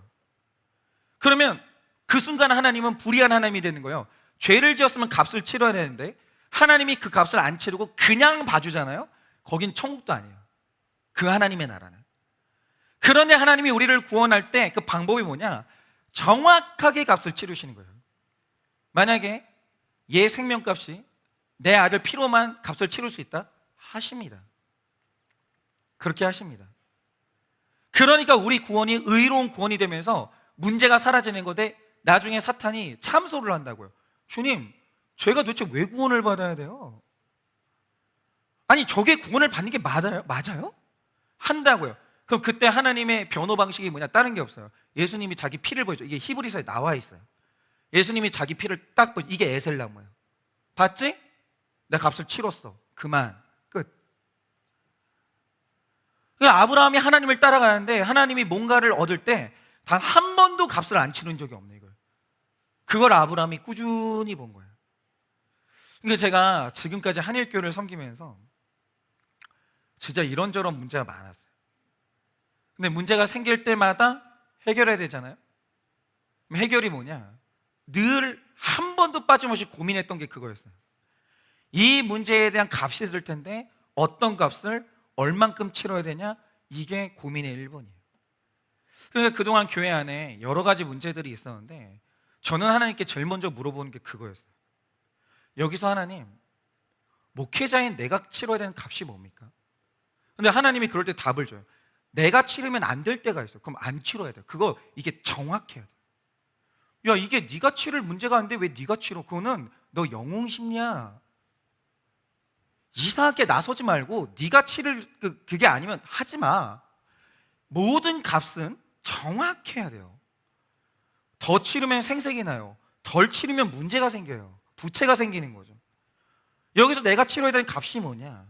그러면 그 순간 하나님은 불의한 하나님이 되는 거예요. 죄를 지었으면 값을 치러야 되는데 하나님이 그 값을 안 치르고 그냥 봐주잖아요. 거긴 천국도 아니에요. 그 하나님의 나라는. 그런데 하나님이 우리를 구원할 때 그 방법이 뭐냐? 정확하게 값을 치르시는 거예요. 만약에 얘 생명값이 내 아들 피로만 값을 치를 수 있다? 하십니다. 그렇게 하십니다. 그러니까 우리 구원이 의로운 구원이 되면서 문제가 사라지는 건데, 나중에 사탄이 참소를 한다고요. 주님, 제가 도대체 왜 구원을 받아야 돼요? 아니, 저게 구원을 받는 게 맞아요? 한다고요. 그럼 그때 하나님의 변호 방식이 뭐냐? 다른 게 없어요. 예수님이 자기 피를 보여줘. 이게 히브리서에 나와 있어요. 예수님이 자기 피를 딱 보여줘. 이게 에셀나무예요. 봤지? 내가 값을 치렀어. 그만. 끝. 아브라함이 하나님을 따라가는데 하나님이 뭔가를 얻을 때 단 한 번도 값을 안 치른 적이 없네, 이걸. 그걸 아브라함이 꾸준히 본 거예요. 그러니까 제가 지금까지 한일교회를 섬기면서 진짜 이런저런 문제가 많았어요. 근데 문제가 생길 때마다 해결해야 되잖아요. 그럼 해결이 뭐냐? 늘 한 번도 빠짐없이 고민했던 게 그거였어요. 이 문제에 대한 값이 들 텐데 어떤 값을 얼만큼 치러야 되냐? 이게 고민의 1번이에요. 그러니까 그동안 교회 안에 여러 가지 문제들이 있었는데 저는 하나님께 제일 먼저 물어보는 게 그거였어요. 여기서 하나님, 목회자인 내가 치러야 되는 값이 뭡니까? 근데 하나님이 그럴 때 답을 줘요. 내가 치르면 안 될 때가 있어요. 그럼 안 치러야 돼요. 이게 정확해야 돼요. 야, 이게 네가 치를 문제가 아닌데 왜 네가 치러? 그거는 너 영웅심리야. 이상하게 나서지 말고 네가 치를 그게 아니면 하지 마. 모든 값은 정확해야 돼요. 더 치르면 생색이 나요. 덜 치르면 문제가 생겨요. 부채가 생기는 거죠. 여기서 내가 치러야 되는 값이 뭐냐?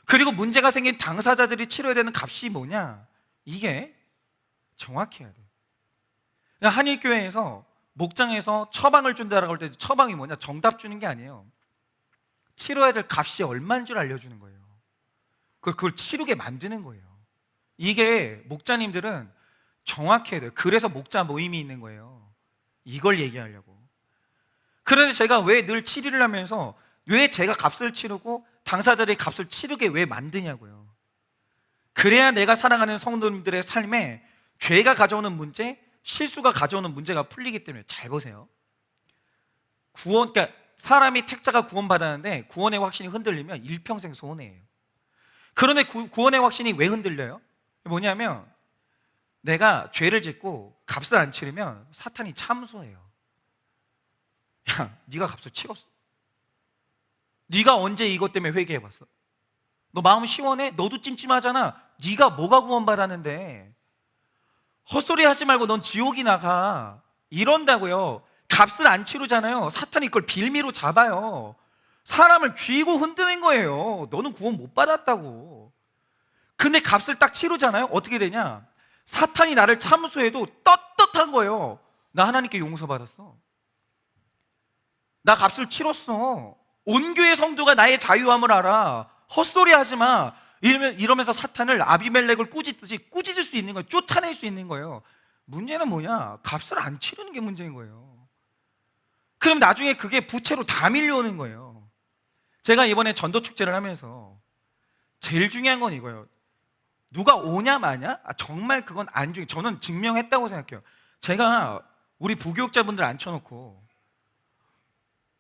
그리고 문제가 생긴 당사자들이 치러야 되는 값이 뭐냐? 이게 정확해야 돼요. 한일교회에서 목장에서 처방을 준다라고 할 때 처방이 뭐냐? 정답 주는 게 아니에요. 치러야 될 값이 얼마인 줄 알려주는 거예요. 그걸 치르게 만드는 거예요. 이게 목자님들은 정확해야 돼요. 그래서 목자 모임이 있는 거예요. 이걸 얘기하려고. 그런데 제가 왜 늘 7일을 하면서 왜 제가 값을 치르고 당사자들이 값을 치르게 왜 만드냐고요. 그래야 내가 사랑하는 성도님들의 삶에 죄가 가져오는 문제, 실수가 가져오는 문제가 풀리기 때문에. 잘 보세요. 그러니까 사람이 택자가 구원받았는데 구원의 확신이 흔들리면 일평생 손해예요. 그런데 구원의 확신이 왜 흔들려요? 뭐냐면 내가 죄를 짓고 값을 안 치르면 사탄이 참소해요. 야, 네가 값을 치렀어? 네가 언제 이것 때문에 회개해봤어? 너 마음 시원해? 너도 찜찜하잖아. 네가 뭐가 구원받았는데 헛소리 하지 말고 넌 지옥이 나가. 이런다고요. 값을 안 치르잖아요. 사탄이 그걸 빌미로 잡아요. 사람을 쥐고 흔드는 거예요. 너는 구원 못 받았다고. 근데 값을 딱 치르잖아요. 어떻게 되냐? 사탄이 나를 참소해도 떳떳한 거예요. 나 하나님께 용서받았어. 나 값을 치렀어. 온 교회 성도가 나의 자유함을 알아. 헛소리 하지 마. 이러면서 사탄을 아비멜렉을 꾸짖듯이 꾸짖을 수 있는 거예요. 쫓아낼 수 있는 거예요. 문제는 뭐냐? 값을 안 치르는 게 문제인 거예요. 그럼 나중에 그게 부채로 다 밀려오는 거예요. 제가 이번에 전도 축제를 하면서 제일 중요한 건 이거예요. 누가 오냐 마냐? 정말 그건 안 중요해요. 저는 증명했다고 생각해요. 제가 우리 부교육자분들 앉혀놓고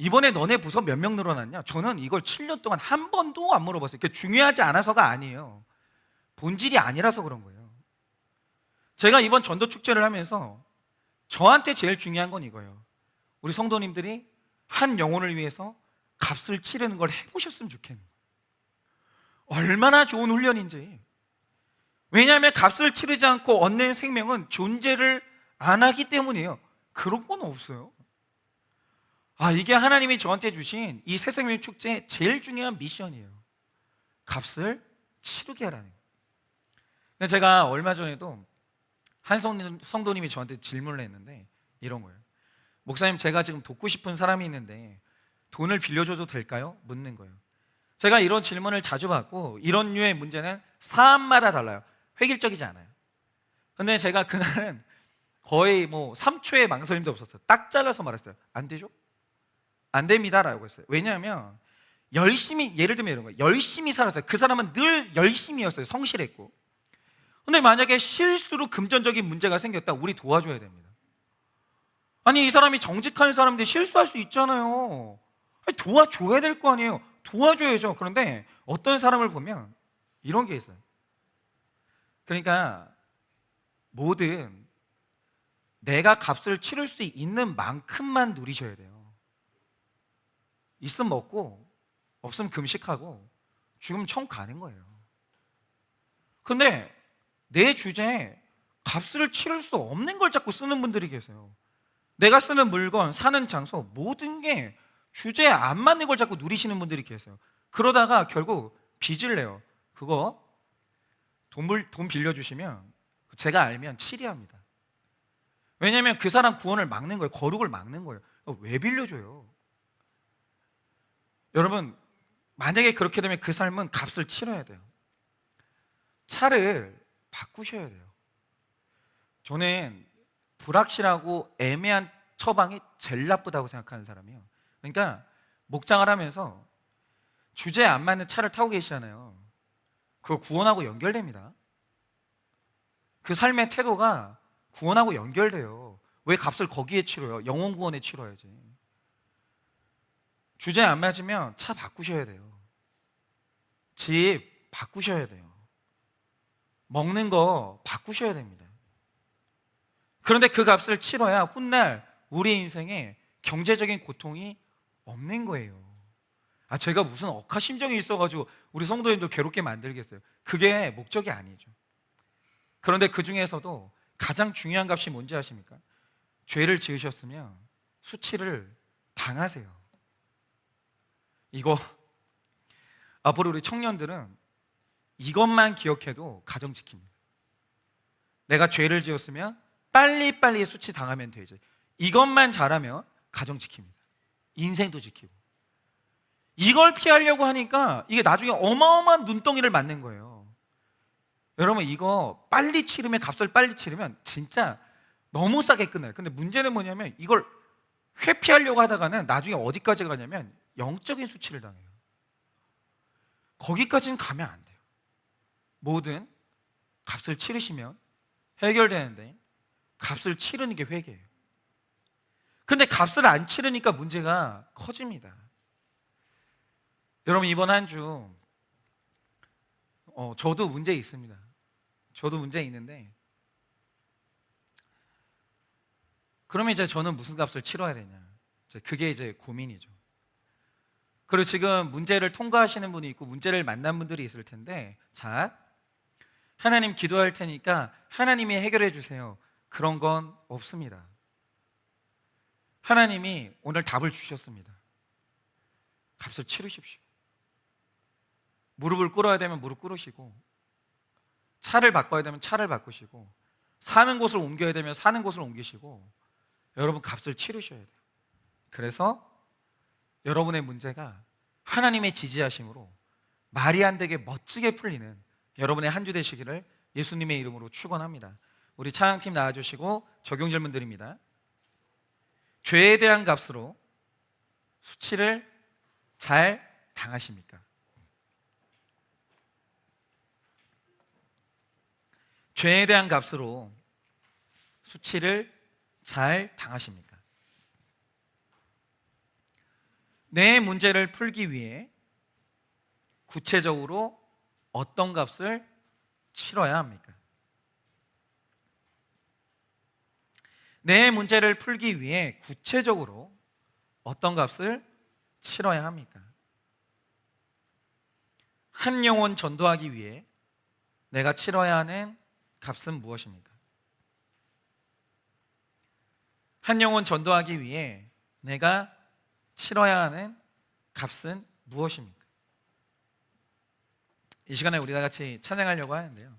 이번에 너네 부서 몇 명 늘어났냐? 저는 이걸 7년 동안 한 번도 안 물어봤어요. 그게 중요하지 않아서가 아니에요. 본질이 아니라서 그런 거예요. 제가 이번 전도 축제를 하면서 저한테 제일 중요한 건 이거예요. 우리 성도님들이 한 영혼을 위해서 값을 치르는 걸 해보셨으면 좋겠는 거예요. 얼마나 좋은 훈련인지. 왜냐하면 값을 치르지 않고 얻는 생명은 존재를 안 하기 때문이에요. 그런 건 없어요. 이게 하나님이 저한테 주신 이 새생명 축제의 제일 중요한 미션이에요. 값을 치르게 하라는 거예요. 제가 얼마 전에도 한 성도님이 저한테 질문을 했는데 이런 거예요. 목사님, 제가 지금 돕고 싶은 사람이 있는데 돈을 빌려줘도 될까요? 묻는 거예요. 제가 이런 질문을 자주 받고 이런 류의 문제는 사안마다 달라요. 획일적이지 않아요. 근데 제가 그날은 거의 3초의 망설임도 없었어요. 딱 잘라서 말했어요. 안 되죠? 안 됩니다 라고 했어요. 왜냐하면 열심히, 예를 들면 이런 거예요. 열심히 살았어요. 그 사람은 늘 열심히였어요. 성실했고. 근데 만약에 실수로 금전적인 문제가 생겼다, 우리 도와줘야 됩니다. 아니, 이 사람이 정직한 사람인데 실수할 수 있잖아요. 도와줘야 될 거 아니에요. 도와줘야죠. 그런데 어떤 사람을 보면 이런 게 있어요. 그러니까 뭐든 내가 값을 치를 수 있는 만큼만 누리셔야 돼요. 있으면 먹고 없으면 금식하고 죽으면 천국 가는 거예요. 근데 내 주제에 값을 치를 수 없는 걸 자꾸 쓰는 분들이 계세요. 내가 쓰는 물건, 사는 장소, 모든 게 주제에 안 맞는 걸 자꾸 누리시는 분들이 계세요. 그러다가 결국 빚을 내요. 그거 돈 빌려주시면 제가 알면 치리합니다. 왜냐하면 그 사람 구원을 막는 거예요. 거룩을 막는 거예요. 왜 빌려줘요? 여러분, 만약에 그렇게 되면 그 삶은 값을 치러야 돼요. 차를 바꾸셔야 돼요. 저는 불확실하고 애매한 처방이 제일 나쁘다고 생각하는 사람이에요. 그러니까 목장을 하면서 주제에 안 맞는 차를 타고 계시잖아요. 그거 구원하고 연결됩니다. 그 삶의 태도가 구원하고 연결돼요. 왜 값을 거기에 치러요? 영혼 구원에 치러야지. 주제에 안 맞으면 차 바꾸셔야 돼요. 집 바꾸셔야 돼요. 먹는 거 바꾸셔야 됩니다. 그런데 그 값을 치러야 훗날 우리 인생에 경제적인 고통이 없는 거예요. 제가 무슨 억하심정이 있어가지고 우리 성도님들 괴롭게 만들겠어요? 그게 목적이 아니죠. 그런데 그 중에서도 가장 중요한 값이 뭔지 아십니까? 죄를 지으셨으면 수치를 당하세요. 이거 앞으로 우리 청년들은 이것만 기억해도 가정 지킵니다. 내가 죄를 지었으면 빨리빨리 수치 당하면 되지. 이것만 잘하면 가정 지킵니다. 인생도 지키고. 이걸 피하려고 하니까 이게 나중에 어마어마한 눈덩이를 맞는 거예요. 여러분 이거 빨리 치르면, 값을 빨리 치르면 진짜 너무 싸게 끝나요. 근데 문제는 뭐냐면 이걸 회피하려고 하다가는 나중에 어디까지 가냐면 영적인 수치를 당해요. 거기까지는 가면 안 돼요. 뭐든 값을 치르시면 해결되는데 값을 치르는 게 회개예요. 근데 값을 안 치르니까 문제가 커집니다. 여러분 이번 한 주 저도 문제 있습니다. 저도 문제 있는데, 그러면 이제 저는 무슨 값을 치러야 되냐, 그게 이제 고민이죠. 그리고 지금 문제를 통과하시는 분이 있고 문제를 만난 분들이 있을 텐데, 자, 하나님 기도할 테니까 하나님이 해결해 주세요, 그런 건 없습니다. 하나님이 오늘 답을 주셨습니다. 값을 치르십시오. 무릎을 꿇어야 되면 무릎 꿇으시고, 차를 바꿔야 되면 차를 바꾸시고, 사는 곳을 옮겨야 되면 사는 곳을 옮기시고, 여러분 값을 치르셔야 돼요. 그래서 여러분의 문제가 하나님의 지지하심으로 말이 안 되게 멋지게 풀리는 여러분의 한 주 되시기를 예수님의 이름으로 축원합니다. 우리 찬양팀 나와주시고 적용 질문 드립니다. 죄에 대한 값으로 수치를 잘 당하십니까? 죄에 대한 값으로 수치를 잘 당하십니까? 내 문제를 풀기 위해 구체적으로 어떤 값을 치러야 합니까? 내 문제를 풀기 위해 구체적으로 어떤 값을 치러야 합니까? 한 영혼 전도하기 위해 내가 치러야 하는 값은 무엇입니까? 한 영혼 전도하기 위해 내가 치러야 하는 값은 무엇입니까? 이 시간에 우리 다 같이 찬양하려고 하는데요,